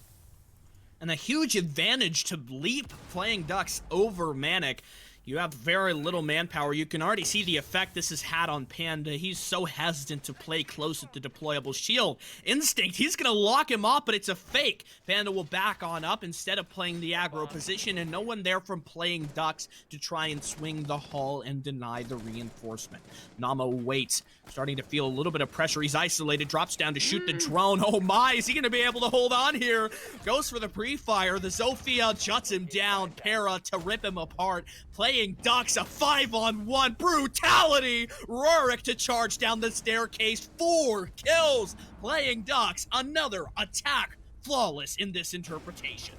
And a huge advantage to leap Playing Ducks over Manic. You have very little manpower. You can already see the effect this has had on Panda. He's so hesitant to play close at the deployable shield. Instinct, he's going to lock him off, but it's a fake. Panda will back on up instead of playing the aggro position, and no one there from Playing Ducks to try and swing the hull and deny the reinforcement. Namo waits, starting to feel a little bit of pressure. He's isolated, drops down to shoot the drone. Oh my, is he going to be able to hold on here? Goes for the pre-fire. The Zofia juts him down. Para to rip him apart. Playing Ducks, a 5-on-1 brutality. Rorik to charge down the staircase. 4 kills. Playing Ducks, another attack. Flawless in this interpretation.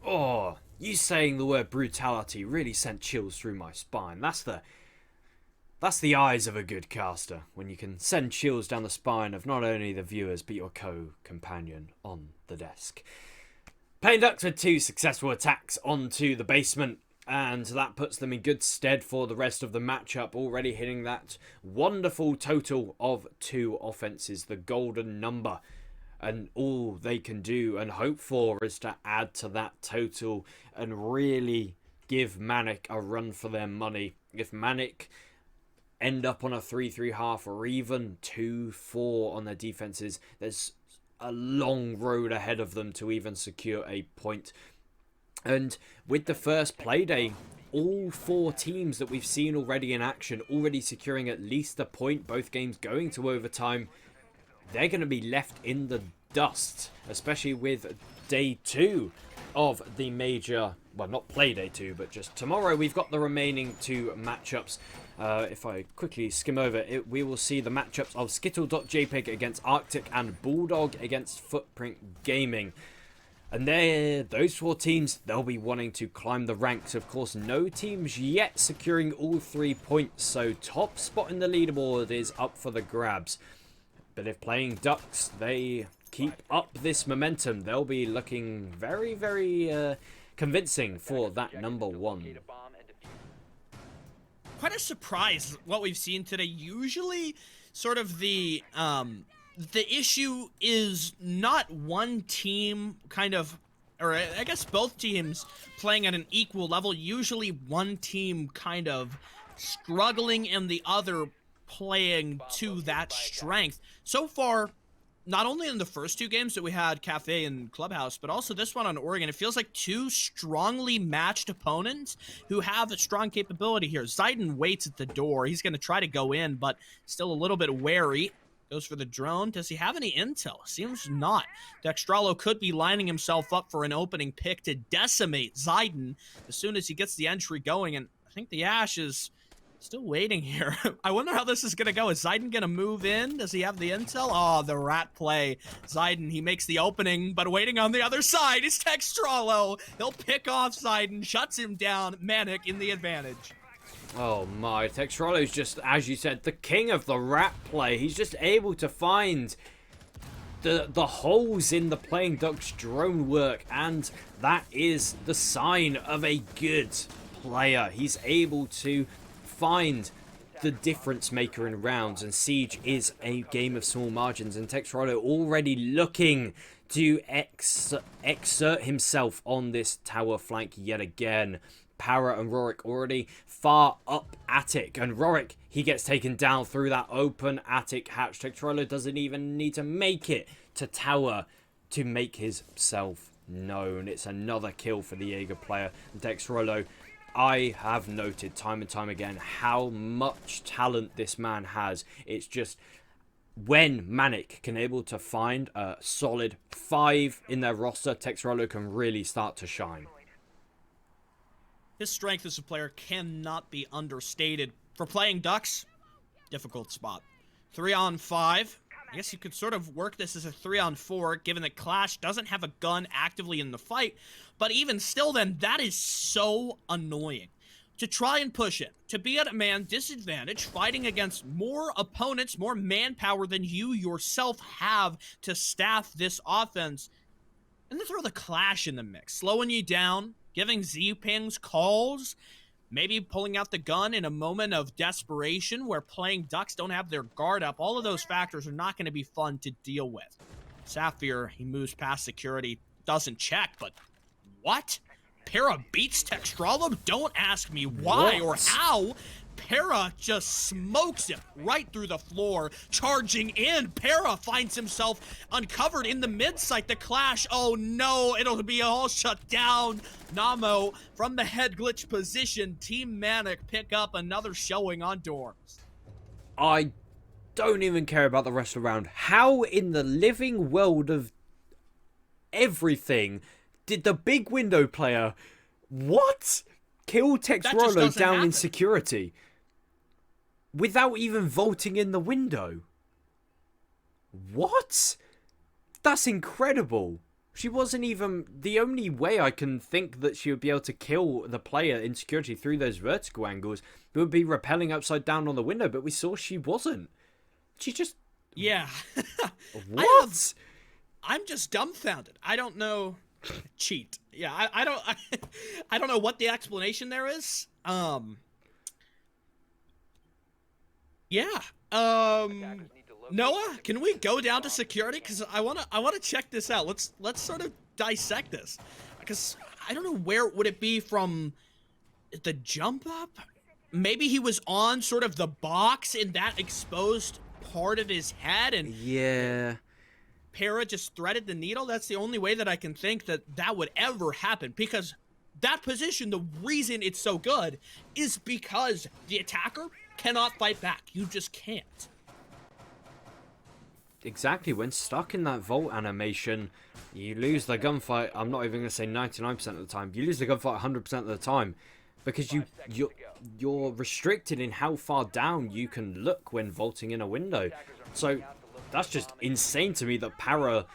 Oh, you saying the word brutality really sent chills through my spine. That's the eyes of a good caster, when you can send chills down the spine of not only the viewers but your co-companion on the desk. Playing Ducks with 2 successful attacks onto the basement, and that puts them in good stead for the rest of the matchup, already hitting that wonderful total of 2 offenses, the golden number. And all they can do and hope for is to add to that total and really give Manic a run for their money. If Manic end up on a 3-3 or even 2-4 on their defenses, there's a long road ahead of them to even secure a point. And with the first Playday, all 4 teams that we've seen already in action, already securing at least a point, both games going to overtime, they're going to be left in the dust, especially with day 2 of the major, well, not Playday 2, but just tomorrow. We've got the remaining 2 matchups. If I quickly skim over it, we will see the matchups of Skittle.jpg against Arctic and Bulldog against Footprint Gaming. And those 4 teams, they'll be wanting to climb the ranks. Of course, no teams yet securing all 3 points, so top spot in the leaderboard is up for the grabs. But if Playing Ducks, they keep up this momentum, they'll be looking very, very convincing for that number 1. Quite a surprise what we've seen today. Usually, sort of the issue is not one team kind of, or I guess both teams playing at an equal level. Usually one team kind of struggling and the other playing to that strength. So far, not only in the first 2 games that we had, Cafe and Clubhouse, but also this one on Oregon, it feels like 2 strongly matched opponents who have a strong capability here. Zayden waits at the door. He's going to try to go in, but still a little bit wary. Goes for the drone. Does he have any intel? Seems not. Dextralo could be lining himself up for an opening pick to decimate Zayden as soon as he gets the entry going, and I think the Ash is still waiting here. I wonder how this is going to go. Is Zayden going to move in? Does he have the intel? Oh, the rat play. Zayden, he makes the opening, but waiting on the other side is Textralo. He'll pick off Zayden, shuts him down. Manic in the advantage. Oh my, Textralo's just, as you said, the king of the rat play. He's just able to find the holes in the Playing Ducks drone work, and that is the sign of a good player. He's able to find the difference maker in rounds, and Siege is a game of small margins, and Textralo already looking to exert himself on this tower flank yet again. Para and Rorik already far up attic, and Rorik, he gets taken down through that open attic hatch. Textralo doesn't even need to make it to tower to make himself known. It's another kill for the Jaeger player. And Textralo, I have noted time and time again how much talent this man has. It's just when Manic can able to find a solid 5 in their roster, Textralo can really start to shine. His strength as a player cannot be understated. For Playing Ducks, difficult spot. 3-on-5. I guess you could sort of work this as a 3-on-4, given that Clash doesn't have a gun actively in the fight. But even still then, that is so annoying. To try and push it, to be at a man disadvantage, fighting against more opponents, more manpower than you yourself have to staff this offense. And then throw the Clash in the mix, slowing you down, giving Z-pings calls, maybe pulling out the gun in a moment of desperation where Playing Ducks don't have their guard up. All of those factors are not going to be fun to deal with. Sapphire, he moves past security, doesn't check, but what? Para beats Textralo? Don't ask me why or how. Para just smokes him right through the floor, charging in. Para finds himself uncovered in the mid-site. The Clash, oh no, it'll be all shut down. Namo from the head glitch position. Team Manic pick up another showing on Dorms. I don't even care about the rest of the round. How in the living world of everything did the big window player, what? Kill Textralo down in security without even vaulting in the window? What? That's incredible. She wasn't even... The only way I can think that she would be able to kill the player in security through those vertical angles would be rappelling upside down on the window, but we saw she wasn't. She just... Yeah. What? I'm just dumbfounded. I don't know... Cheat. Yeah, I don't know what the explanation there is. Yeah. Noah, can we go down to security? Because I wanna check this out. Let's sort of dissect this. Because I don't know, where would it be from the jump up? Maybe he was on sort of the box in that exposed part of his head, and Yeah. Para just threaded the needle. That's the only way that I can think that would ever happen, because that position, the reason it's so good is because the attacker cannot fight back. You just can't. Exactly. When stuck in that vault animation, you lose the gunfight. I'm not even going to say 99% of the time. You lose the gunfight 100% of the time, because you're restricted in how far down you can look when vaulting in a window. So that's just insane to me that Para's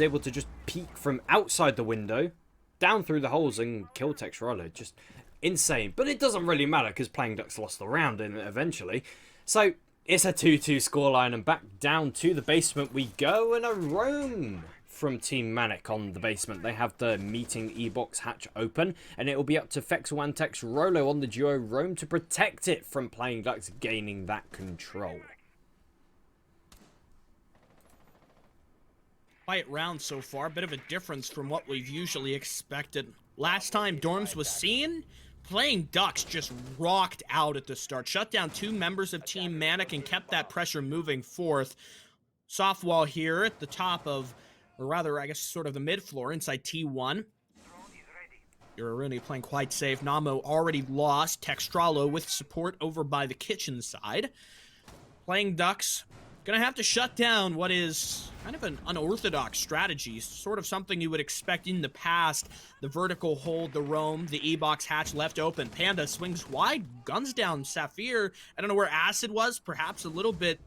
able to just peek from outside the window down through the holes and kill Texrolo. Just insane. But it doesn't really matter, because Playing Ducks lost the round in it eventually. So it's a 2-2 scoreline, and back down to the basement we go, and a roam from Team Manic on the basement. They have the meeting E-box hatch open, and it will be up to Fexel and Texrolo on the duo roam to protect it from Playing Ducks gaining that control. Quiet round so far, bit of a difference from what we've usually expected. Last time Dorms was seen, Playing Ducks just rocked out at the start, shut down 2 members of Team Manic and kept that pressure moving forth. Soft wall here at the top of, or rather, I guess, sort of the mid floor inside T1. Iraruni playing quite safe. Namo already lost. Textralo with support over by the kitchen side. Playing Ducks gonna have to shut down what is kind of an unorthodox strategy, sort of something you would expect in the past. The vertical hold, the roam, the E-box hatch left open. Panda swings wide, guns down Sapphire. I don't know where Acid was, perhaps a little bit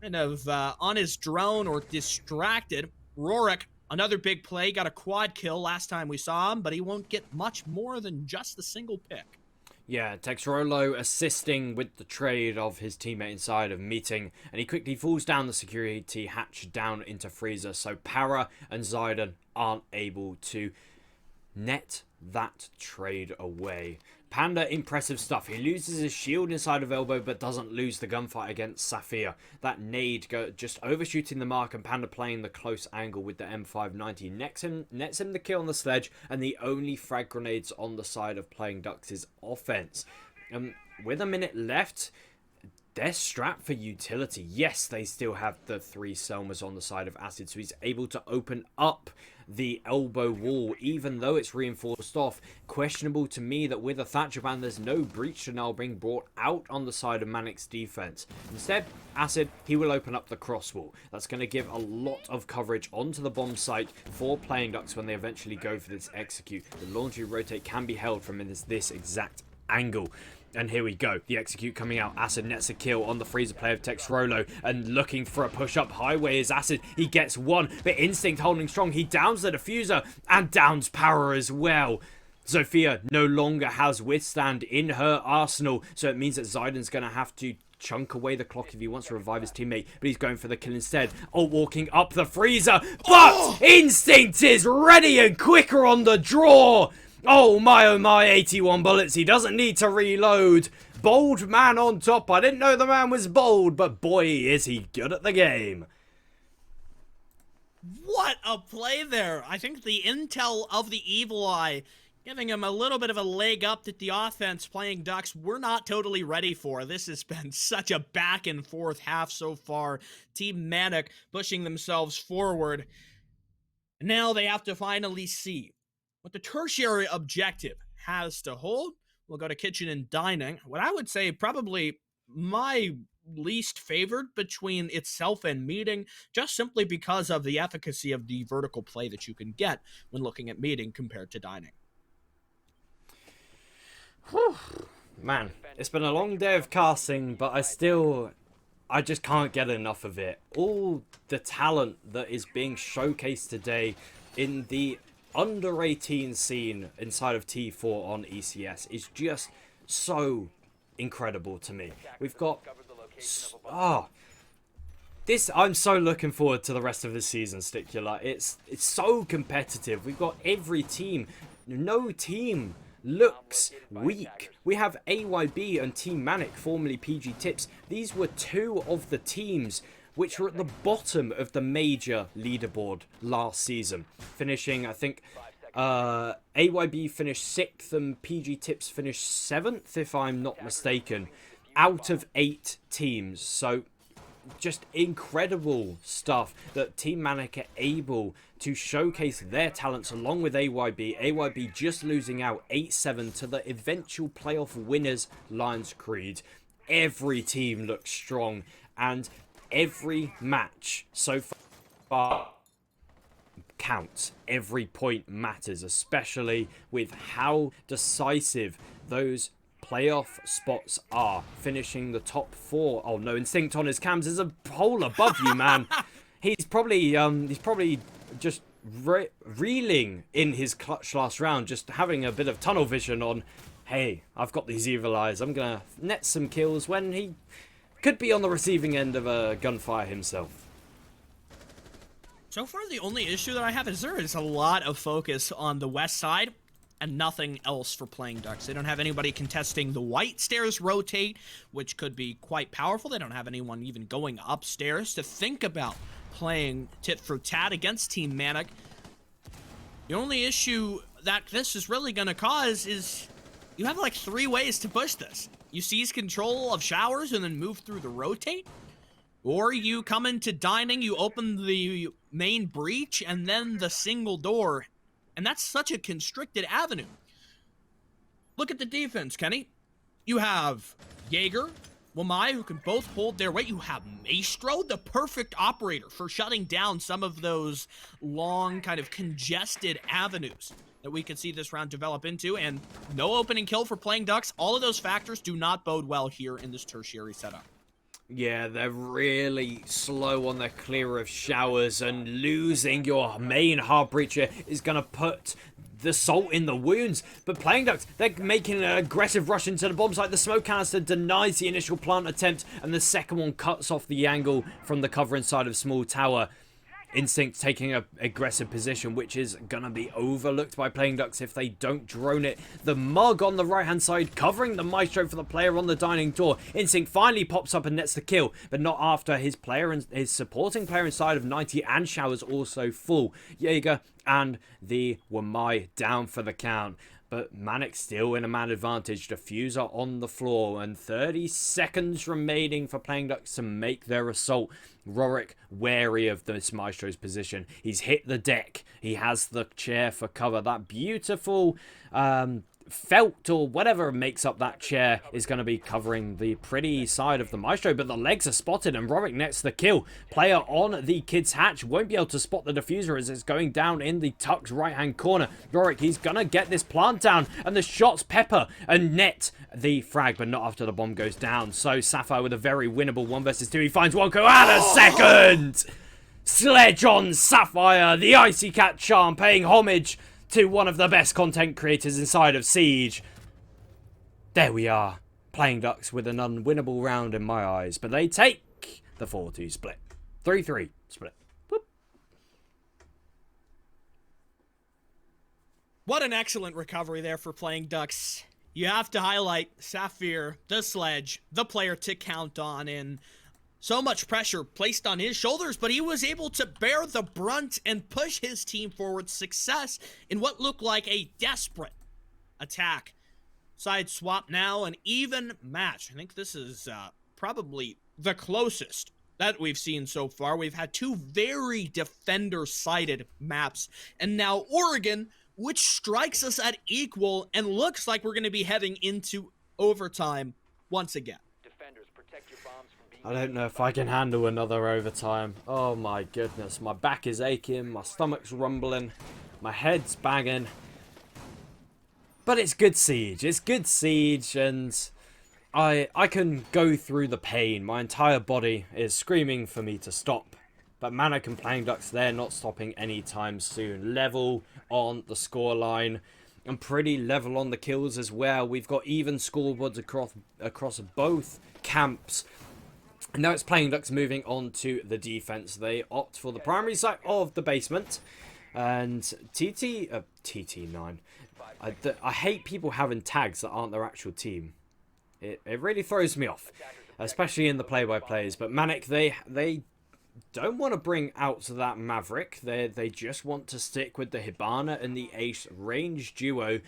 kind of on his drone or distracted. Rorik, another big play, got a quad kill last time we saw him, but he won't get much more than just the single pick. Yeah, Texrolo assisting with the trade of his teammate inside of meeting, and he quickly falls down the security hatch down into freezer, so Para and Zidane aren't able to net that trade away. Panda, impressive stuff. He loses his shield inside of elbow, but doesn't lose the gunfight against Sapphire. That nade just overshooting the mark, and Panda playing the close angle with the M590 nets him the kill on the sledge, and the only frag grenades on the side of Playing Ducks' offense. With a minute left, they're strapped for utility. Yes, they still have the 3 Selmas on the side of Acid, so he's able to open up the elbow wall, even though it's reinforced off. Questionable to me that with a Thatcher ban, there's no breach to now being brought out on the side of Manic's defense. Instead, Acid, he will open up the cross wall. That's going to give a lot of coverage onto the bomb site for Playing Ducks when they eventually go for this execute. The laundry rotate can be held from this exact angle. And here we go. The execute coming out. Acid nets a kill on the freezer play of Texrolo. And looking for a push-up highway is Acid. He gets one. But Instinct holding strong. He downs the diffuser. And downs Power as well. Zofia no longer has withstand in her arsenal. So it means that Zidane's going to have to chunk away the clock if he wants to revive his teammate. But he's going for the kill instead. Oh, walking up the freezer. But Instinct is ready and quicker on the draw. Oh my, 81 bullets. He doesn't need to reload. Bold man on top. I didn't know the man was bold, but boy, is he good at the game. What a play there. I think the intel of the Evil Eye giving him a little bit of a leg up that the offense Playing Ducks we're not totally ready for. This has been such a back and forth half so far. Team Manic pushing themselves forward. Now they have to finally see what the tertiary objective has to hold. We'll go to kitchen and dining. What I would say probably my least favored between itself and meeting, just simply because of the efficacy of the vertical play that you can get when looking at meeting compared to dining. Whew. Man, it's been a long day of casting, but I just can't get enough of it. All the talent that is being showcased today in the under 18 scene inside of T4 on ECS is just so incredible to me. We've got I'm so looking forward to the rest of the season, Stickula. It's so competitive. We've got every team. No team looks weak. We have AYB and Team Manic, formerly PG Tips. These were two of the teams which were at the bottom of the major leaderboard last season, finishing, I think, AYB finished 6th and PG Tips finished 7th, if I'm not mistaken, out of 8 teams. So just incredible stuff that Team Manic are able to showcase their talents along with AYB. AYB just losing out 8-7 to the eventual playoff winners, Lions Creed. Every team looks strong, and every match so far counts. Every point matters, especially with how decisive those playoff spots are. Finishing the top 4. Oh no, Instinct on his cams is a hole above you, man. He's probably just reeling in his clutch last round, just having a bit of tunnel vision on, hey, I've got these evil eyes, I'm gonna net some kills, when he could be on the receiving end of a gunfire himself. So far, the only issue that I have is there is a lot of focus on the west side and nothing else for Playing Ducks. They don't have anybody contesting the white stairs rotate, which could be quite powerful. They don't have anyone even going upstairs to think about playing tit for tat against Team Manic. The only issue that this is really going to cause is you have like 3 ways to push this. You seize control of showers and then move through the rotate, or you come into dining, you open the main breach and then the single door, and that's such a constricted avenue. Look at the defense, Kenny. You have Jaeger, Wamai, who can both hold their weight. You have Maestro, the perfect operator for shutting down some of those long, kind of congested avenues that we could see this round develop into, and no opening kill for Playing Ducks. All of those factors do not bode well here in this tertiary setup. Yeah, they're really slow on their clear of showers, and losing your main hard breacher is going to put the salt in the wounds. But Playing Ducks, they're making an aggressive rush into the bomb site. The smoke canister denies the initial plant attempt, and the second one cuts off the angle from the cover inside of Small Tower. Instinct taking an aggressive position, which is going to be overlooked by Playing Ducks if they don't drone it. The mug on the right-hand side covering the Maestro for the player on the dining door. Instinct finally pops up and nets the kill, but not after his player and his supporting player inside of 90 and Showers also full. Jaeger and the Wamai down for the count. But Manic still in a man advantage. Diffuser on the floor, and 30 seconds remaining for Playing Ducks to make their assault. Rorik wary of this Maestro's position. He's hit the deck. He has the chair for cover. That beautiful felt or whatever makes up that chair is going to be covering the pretty side of the Maestro, but the legs are spotted and Rorik nets the kill. Player on the kid's hatch won't be able to spot the diffuser as it's going down in the tucked right hand corner. Rorik, he's going to get this plant down, and the shots pepper and net the frag, but not after the bomb goes down. So Sapphire with a very winnable 1 versus 2. He finds Wonko and a second! Sledge on Sapphire, the Icy Cat charm paying homage to one of the best content creators inside of Siege. There we are. Playing Ducks with an unwinnable round in my eyes, but they take the 4-2 split. 3-3 split. Whoop. What an excellent recovery there for Playing Ducks. You have to highlight Sapphire, the Sledge, the player to count on, and so much pressure placed on his shoulders, but he was able to bear the brunt and push his team forward. Success in what looked like a desperate attack. Side swap now, an even match. I think this is probably the closest that we've seen so far. We've had 2 very defender-sided maps, and now Oregon, which strikes us at equal and looks like we're going to be heading into overtime once again. Defenders, protect your bombs from being... I don't know if I can handle another overtime. Oh my goodness. My back is aching. My stomach's rumbling. My head's banging. But it's good Siege. It's good Siege, and I can go through the pain. My entire body is screaming for me to stop. But Manic and Playing Ducks, they're not stopping anytime soon. Level on the scoreline. And pretty level on the kills as well. We've got even scoreboards across both camps. Now it's Playing Ducks moving on to the defense. They opt for the primary site of the basement. And TT9. I hate people having tags that aren't their actual team. It really throws me off, especially in the play-by-plays. But Manic, they don't want to bring out that Maverick. They just want to stick with the Hibana and the Ace range duo,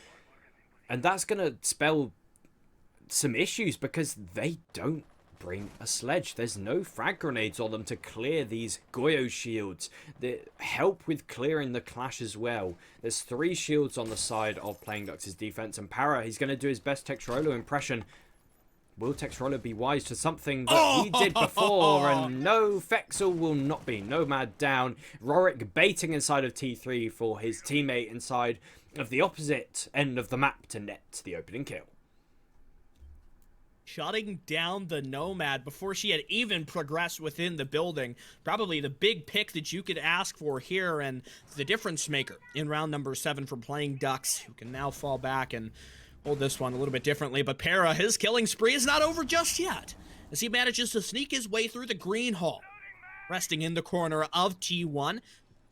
and that's gonna spell some issues because they don't bring a sledge. There's no frag grenades on them to clear these Goyo shields that help with clearing the clash as well. There's 3 shields on the side of Playing Ducks' defense, and Para, he's going to do his best Texrolo impression. Will Texrolo be wise to something that he did before? And no, Fexel will not be. Nomad down. Rorik baiting inside of T3 for his teammate inside of the opposite end of the map to net the opening kill. Shutting down the Nomad before she had even progressed within the building. Probably the big pick that you could ask for here, and the difference maker in round number 7 for Playing Ducks, who can now fall back and hold this one a little bit differently. But Para, his killing spree is not over just yet, as he manages to sneak his way through the green hall. Resting in the corner of T1.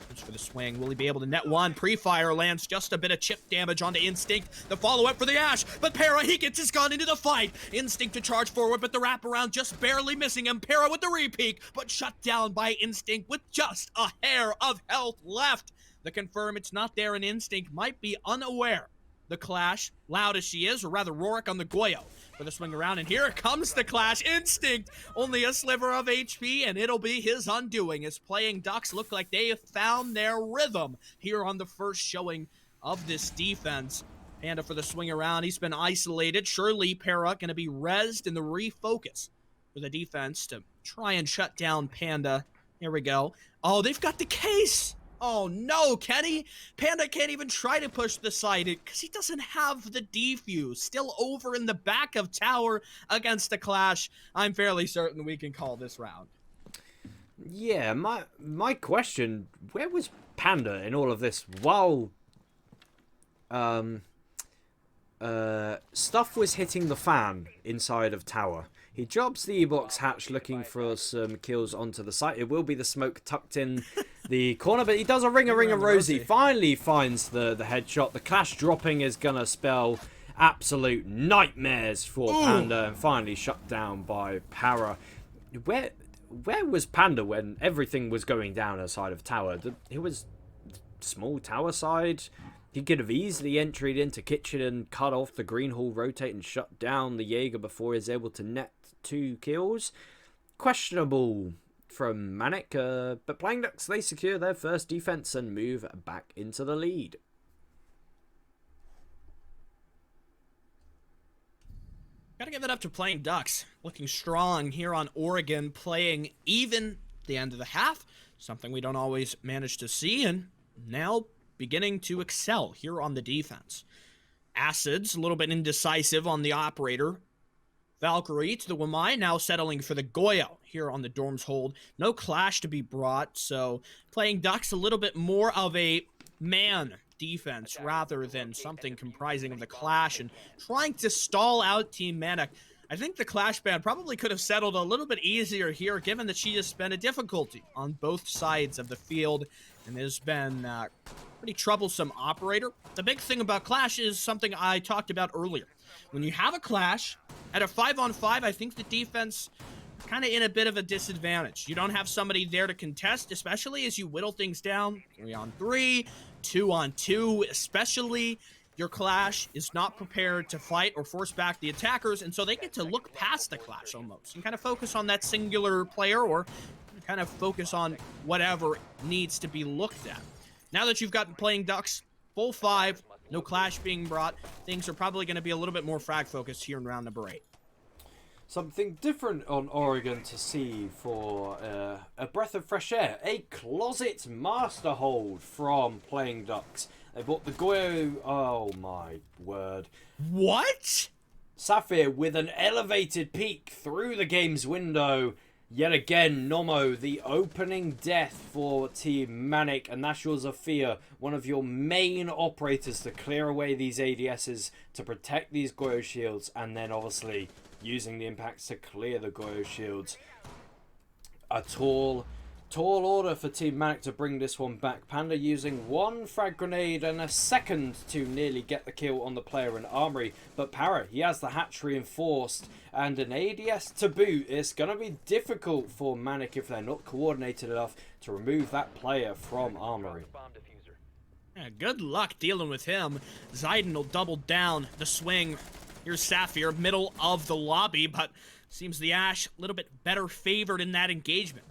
Goes for the swing. Will he be able to net one? Pre-fire lands just a bit of chip damage onto Instinct. The follow-up for the Ash. But Para, he gets his gun into the fight. Instinct to charge forward, but the wraparound just barely missing him. Para with the repeat, but shut down by Instinct with just a hair of health left. The confirm it's not there, and Instinct might be unaware. The clash, loud as she is, or rather Rorik on the Goyo for the swing around, and here comes the clash. Instinct, only a sliver of HP, and it'll be his undoing, as Playing Ducks look like they have found their rhythm here on the first showing of this defense. Panda for the swing around, he's been isolated. Surely Para gonna be rezzed in the refocus for the defense to try and shut down Panda. Here we go. Oh, they've got the case! Oh no, Kenny! Panda can't even try to push the side because he doesn't have the defuse. Still over in the back of tower against the clash. I'm fairly certain we can call this round. Yeah, my question, where was Panda in all of this? While stuff was hitting the fan inside of tower, he drops the E-box hatch looking for some kills onto the site. It will be the smoke tucked in the corner, but he does a ring a rosy. Finally finds the headshot. The clash dropping is gonna spell absolute nightmares for Panda, and finally shut down by Para. Where was Panda when everything was going down outside of tower? It was small tower side. He could have easily entered into kitchen and cut off the green hall, rotate and shut down the Jaeger before he's able to net 2 kills. Questionable from Manic, but Playing Ducks, they secure their first defense and move back into the lead. Gotta give it up to Playing Ducks. Looking strong here on Oregon, playing even the end of the half. Something we don't always manage to see, and now beginning to excel here on the defense. Acids, a little bit indecisive on the operator. Valkyrie to the Wamai, now settling for the Goyo here on the Dorm's hold. No clash to be brought, so Playing Ducks a little bit more of a man defense rather than something comprising of the clash and trying to stall out Team Manic. I think the Clash Band probably could have settled a little bit easier here, given that she has been a difficulty on both sides of the field and has been pretty troublesome operator. The big thing about Clash is something I talked about earlier. When you have a Clash, at a 5-on-5, I think the defense kind of in a bit of a disadvantage. You don't have somebody there to contest, especially as you whittle things down. 3-on-3, 2-on-2, especially. Your Clash is not prepared to fight or force back the attackers, and so they get to look past the Clash almost and kind of focus on that singular player or kind of focus on whatever needs to be looked at. Now that you've got Playing Ducks, full 5, no Clash being brought, things are probably going to be a little bit more frag focused here in round number 8. Something different on Oregon to see for a breath of fresh air. A closet master hold from Playing Ducks. They bought the Goyo. Oh my word. What? Sapphire with an elevated peek through the game's window. Yet again, Nomo, the opening death for Team Manic, and that's your Zafir, one of your main operators to clear away these ADSs, to protect these Goyo shields, and then obviously using the impacts to clear the Goyo shields. A tall Tall order for Team Manic to bring this one back. Panda using one frag grenade and a second to nearly get the kill on the player in Armory. But Para, he has the hatch reinforced and an ADS to boot. It's going to be difficult for Manic if they're not coordinated enough to remove that player from Armory. Bomb diffuser. Yeah, good luck dealing with him. Zayden will double down the swing. Here's Sapphire, middle of the lobby, but seems the Ash a little bit better favored in that engagement.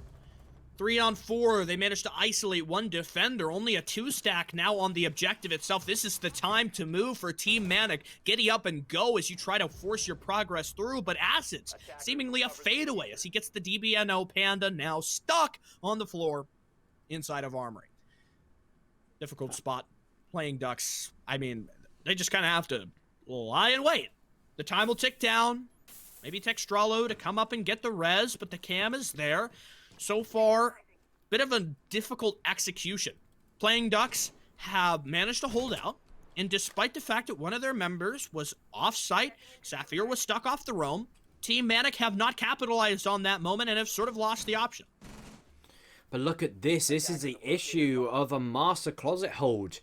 3 on 4, they managed to isolate one defender, only a 2-stack now on the objective itself. This is the time to move for Team Manic. Giddy up and go as you try to force your progress through, but Acids, seemingly a fadeaway as he gets the DBNO Panda now stuck on the floor inside of Armory. Difficult spot. Playing Ducks, I mean, they just kind of have to lie and wait. The time will tick down. Maybe Textralo to come up and get the res, but the cam is there. So far, bit of a difficult execution. Playing Ducks have managed to hold out, and despite the fact that one of their members was off-site, Sapphire was stuck off the roam, Team Manic have not capitalized on that moment and have sort of lost the option. But look at this. This is the issue of a master closet hold.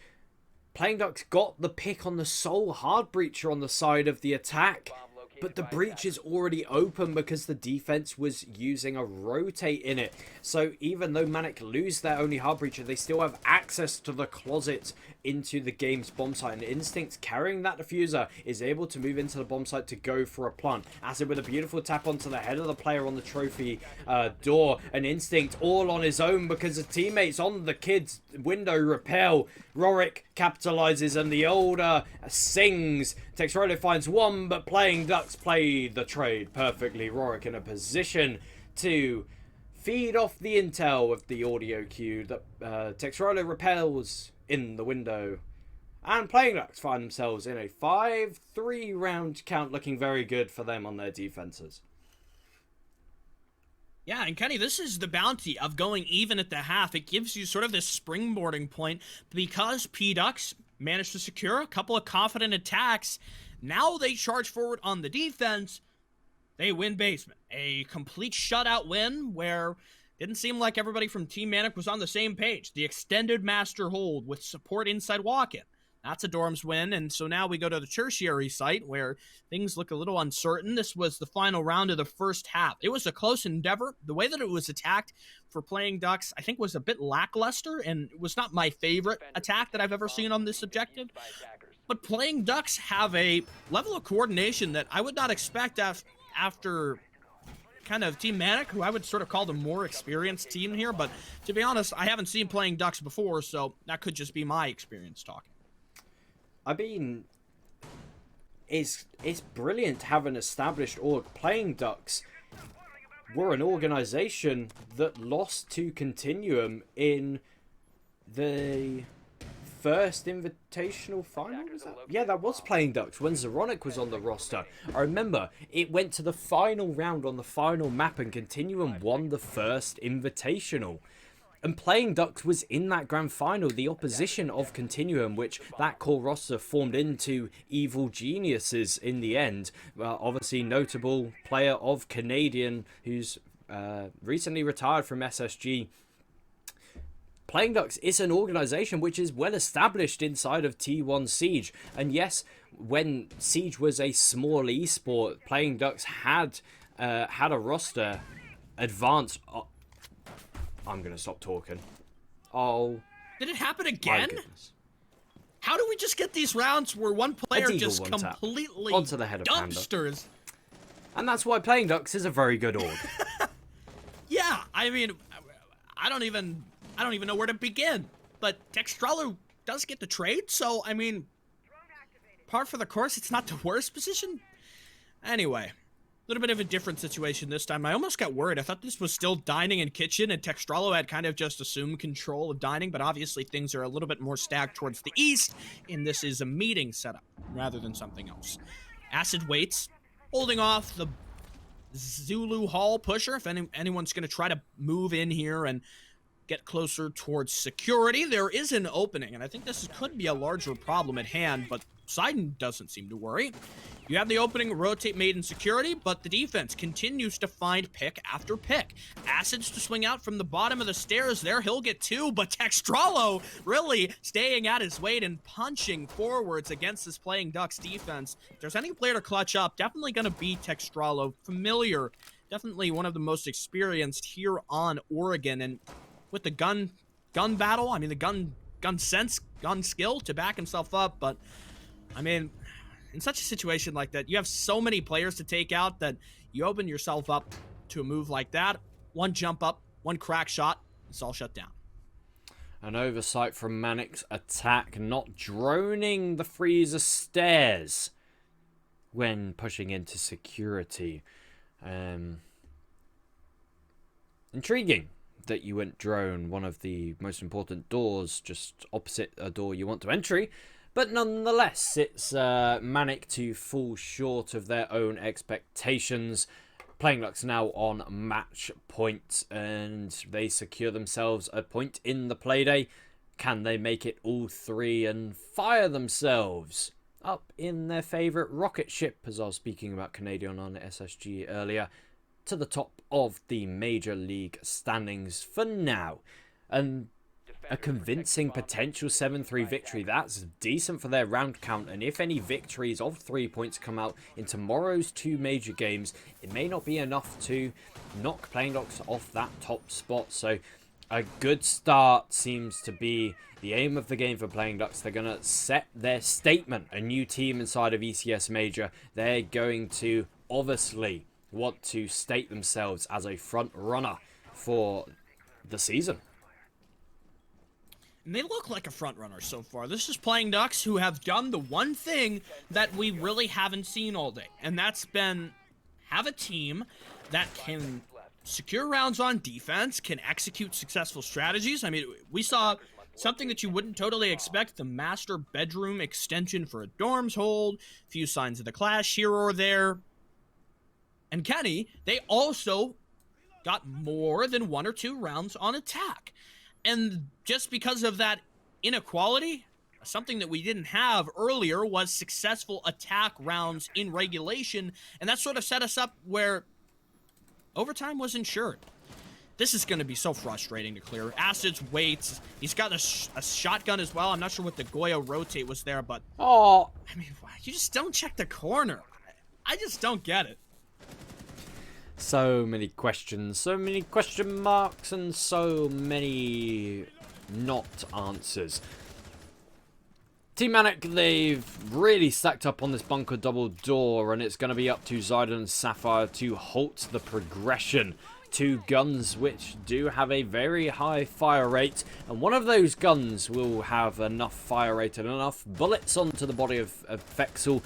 Playing Ducks got the pick on the sole hard breacher on the side of the attack. But the breach is already open because the defense was using a rotate in it. So even though Manic lose their only hard breacher, they still have access to the closet into the game's bomb site. And Instinct, carrying that diffuser, is able to move into the bomb site to go for a plant. Acid with a beautiful tap onto the head of the player on the trophy door. And Instinct all on his own because his teammates on the kid's window repel. Rorik capitalizes and the older sings. Texrolo finds one, but Playing Ducks play the trade perfectly. Rorik in a position to feed off the intel with the audio cue that Texrolo repels in the window. And Playing Ducks find themselves in a 5-3 round count, looking very good for them on their defenses. Yeah, and Kenny, this is the bounty of going even at the half. It gives you sort of this springboarding point because P-Ducks managed to secure a couple of confident attacks. Now they charge forward on the defense. They win basement. A complete shutout win where didn't seem like everybody from Team Manic was on the same page. The extended master hold with support inside walk-in. That's a Dorms win, and so now we go to the tertiary site where things look a little uncertain. This was the final round of the first half. It was a close endeavor. The way that it was attacked for Playing Ducks, I think, was a bit lackluster, and it was not my favorite attack that I've ever seen on this objective. But Playing Ducks have a level of coordination that I would not expect after kind of Team Manic, who I would sort of call the more experienced team here. But to be honest, I haven't seen Playing Ducks before, so that could just be my experience talking. I mean, it's brilliant to have an established org. Playing Ducks were an organization that lost to Continuum in the first invitational final. Was that? Yeah, that was Playing Ducks when Zeronic was on the roster. I remember it went to the final round on the final map and Continuum won the first invitational. And Playing Ducks was in that grand final, the opposition of Continuum, which that core roster formed into Evil Geniuses in the end. Obviously notable player of Canadian who's recently retired from SSG. Playing Ducks is an organization which is well established inside of T1 Siege. And yes, when Siege was a small esport, Playing Ducks had a roster advanced... I'm going to stop talking. Oh. Did it happen again? My goodness. How do we just get these rounds where one player just completely onto the head of dumpsters? Panda. And that's why Playing Ducks is a very good org. Yeah, I mean, I don't even know where to begin. But Textralo does get the trade, so I mean, par for the course, it's not the worst position. Anyway. A little bit of a different situation this time. I almost got worried. I thought this was still dining and kitchen, and Textralo had kind of just assumed control of dining, but obviously things are a little bit more stacked towards the east, and this is a meeting setup rather than something else. Acid waits, holding off the Zulu Hall pusher. If anyone's going to try to move in here and get closer towards security, there is an opening, and I think this could be a larger problem at hand, but Poseidon doesn't seem to worry. You have the opening rotate made in security, but the defense continues to find pick after pick. Acids to swing out from the bottom of the stairs there. He'll get 2, but Textralo really staying at his weight and punching forwards against this Playing Ducks defense. If there's any player to clutch up, definitely going to be Textralo. Familiar, definitely one of the most experienced here on Oregon. And with the gun battle, I mean, the gun sense, gun skill to back himself up, but I mean, in such a situation like that, you have so many players to take out that you open yourself up to a move like that. One jump up, one crack shot, it's all shut down. An oversight from Manic's attack, not droning the freezer stairs when pushing into security. Intriguing that you went drone one of the most important doors just opposite a door you want to enter. But nonetheless, it's Manic to fall short of their own expectations. Playing Ducks now on match point, and they secure themselves a point in the Playday. Can they make it all 3 and fire themselves up in their favourite rocket ship, as I was speaking about Canadian on SSG earlier, to the top of the Major League standings for now? And a convincing potential 7-3 victory. That's decent for their round count, and if any victories of 3 points come out in tomorrow's 2 major games, it may not be enough to knock Playing Ducks off that top spot. So a good start seems to be the aim of the game for Playing Ducks. They're going to set their statement, a new team inside of ECS Major. They're going to obviously want to state themselves as a front runner for the season. And they look like a front runner so far. This is Playing Ducks, who have done the one thing that we really haven't seen all day, and that's been have a team that can secure rounds on defense, can execute successful strategies. I mean, we saw something that you wouldn't totally expect, the master bedroom extension for a dorm's hold, a few signs of the clash here or there. And Kenny, they also got more than 1 or 2 rounds on attack. And just because of that inequality, something that we didn't have earlier was successful attack rounds in regulation, and that sort of set us up where overtime was ensured. This is going to be so frustrating to clear. Acids waits. He's got a shotgun as well. I'm not sure what the Goyo rotate was there, but I mean, you just don't check the corner. I just don't get it. So many questions, so many question marks, and so many not answers. Team Manic, they've really stacked up on this bunker double door, and it's going to be up to Zidon and Sapphire to halt the progression. 2 guns which do have a very high fire rate, and one of those guns will have enough fire rate and enough bullets onto the body of Fexel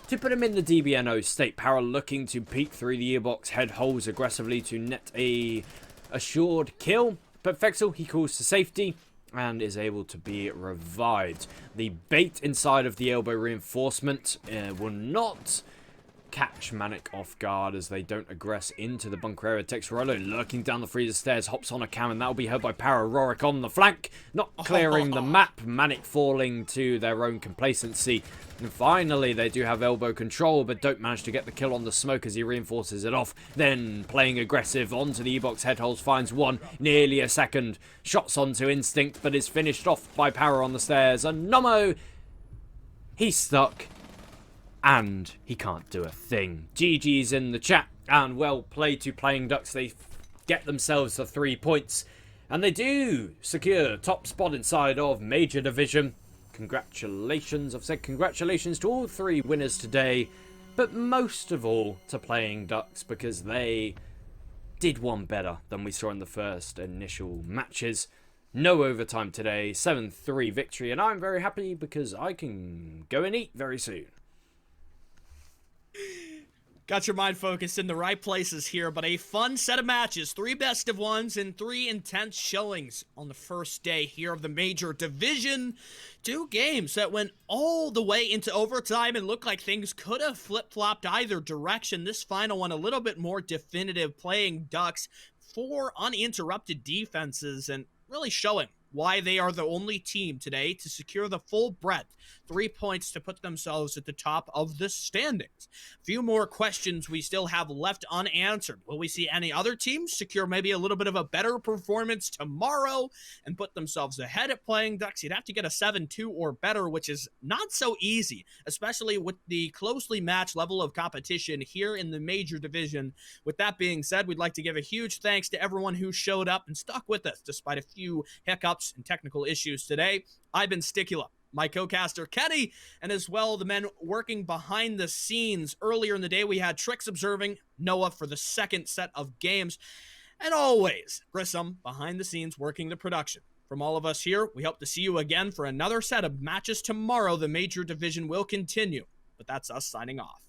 to put him in the DBNO state. Power looking to peek through the earbox head holes aggressively to net a assured kill. But Fexel, he calls to safety and is able to be revived. The bait inside of the elbow reinforcement will not catch Manic off guard as they don't aggress into the bunker area. Texarolo lurking down the freezer stairs, hops on a cam, and that will be held by Power. Rorik on the flank, not clearing the map. Manic falling to their own complacency. And finally, they do have elbow control, but don't manage to get the kill on the smoke as he reinforces it off. Then, playing aggressive onto the E-box head holes, finds one, nearly a second. Shots onto Instinct, but is finished off by Power on the stairs. And Nomo, he's stuck, and he can't do a thing. GG's in the chat, and well played to Playing Ducks. They get themselves the 3 points, and they do secure top spot inside of Major Division. Congratulations. I've said congratulations to all 3 winners today, but most of all to Playing Ducks, because they did one better than we saw in the first initial matches. No overtime today, 7-3 victory, and I'm very happy because I can go and eat very soon. Got your mind focused in the right places here, but a fun set of matches. 3 best of ones and 3 intense showings on the first day here of the Major Division. 2 games that went all the way into overtime and looked like things could have flip-flopped either direction. This final one a little bit more definitive. Playing Ducks, 4 uninterrupted defenses and really showing why they are the only team today to secure the full breadth. 3 points to put themselves at the top of the standings. A few more questions we still have left unanswered. Will we see any other teams secure maybe a little bit of a better performance tomorrow and put themselves ahead at Playing Ducks? You'd have to get a 7-2 or better, which is not so easy, especially with the closely matched level of competition here in the major division. With that being said, we'd like to give a huge thanks to everyone who showed up and stuck with us despite a few hiccups and technical issues today. I've been Sticula, my co-caster Kenny, and as well the men working behind the scenes. Earlier in the day, we had Tricks observing, Noah for the second set of games, and always Grissom behind the scenes working the production. From all of us here, we hope to see you again for another set of matches tomorrow. The major division will continue, but that's us signing off.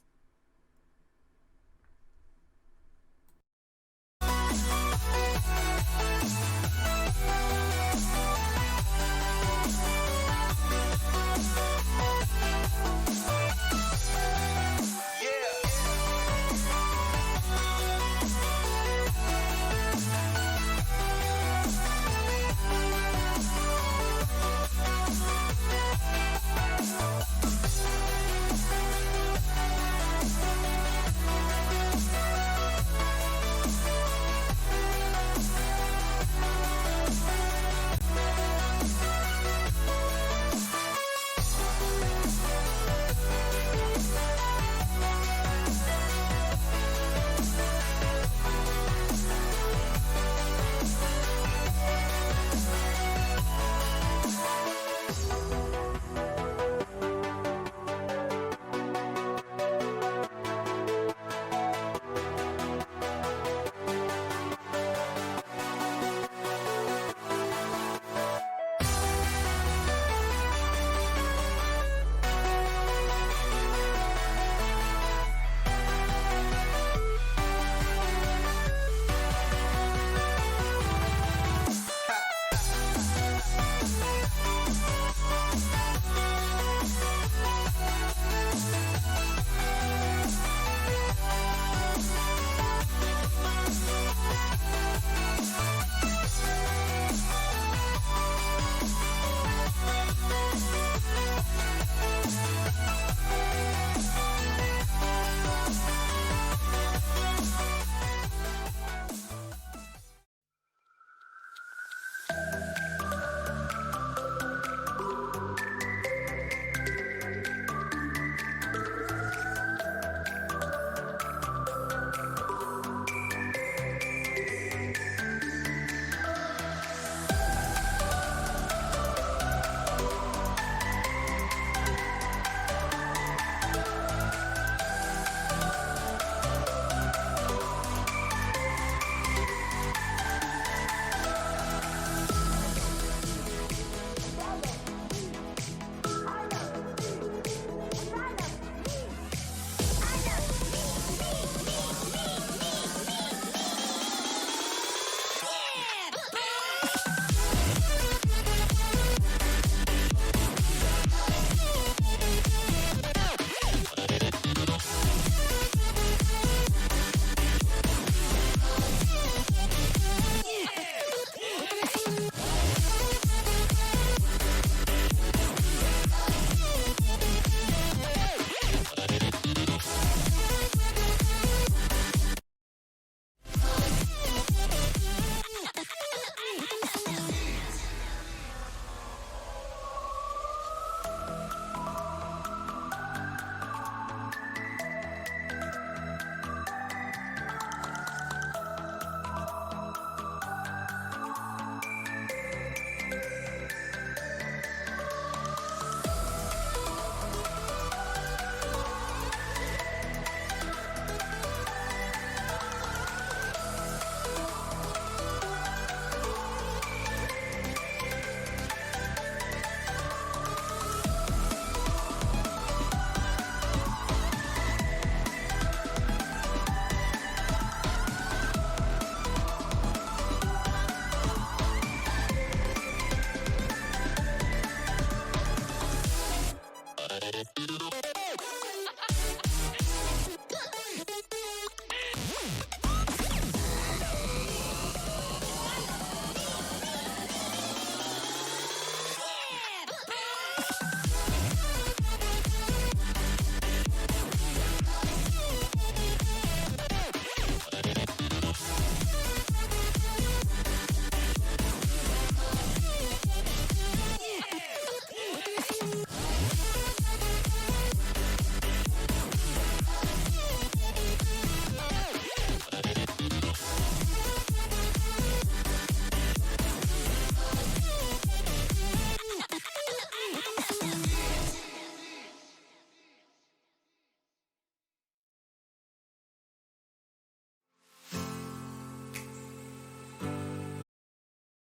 Bye.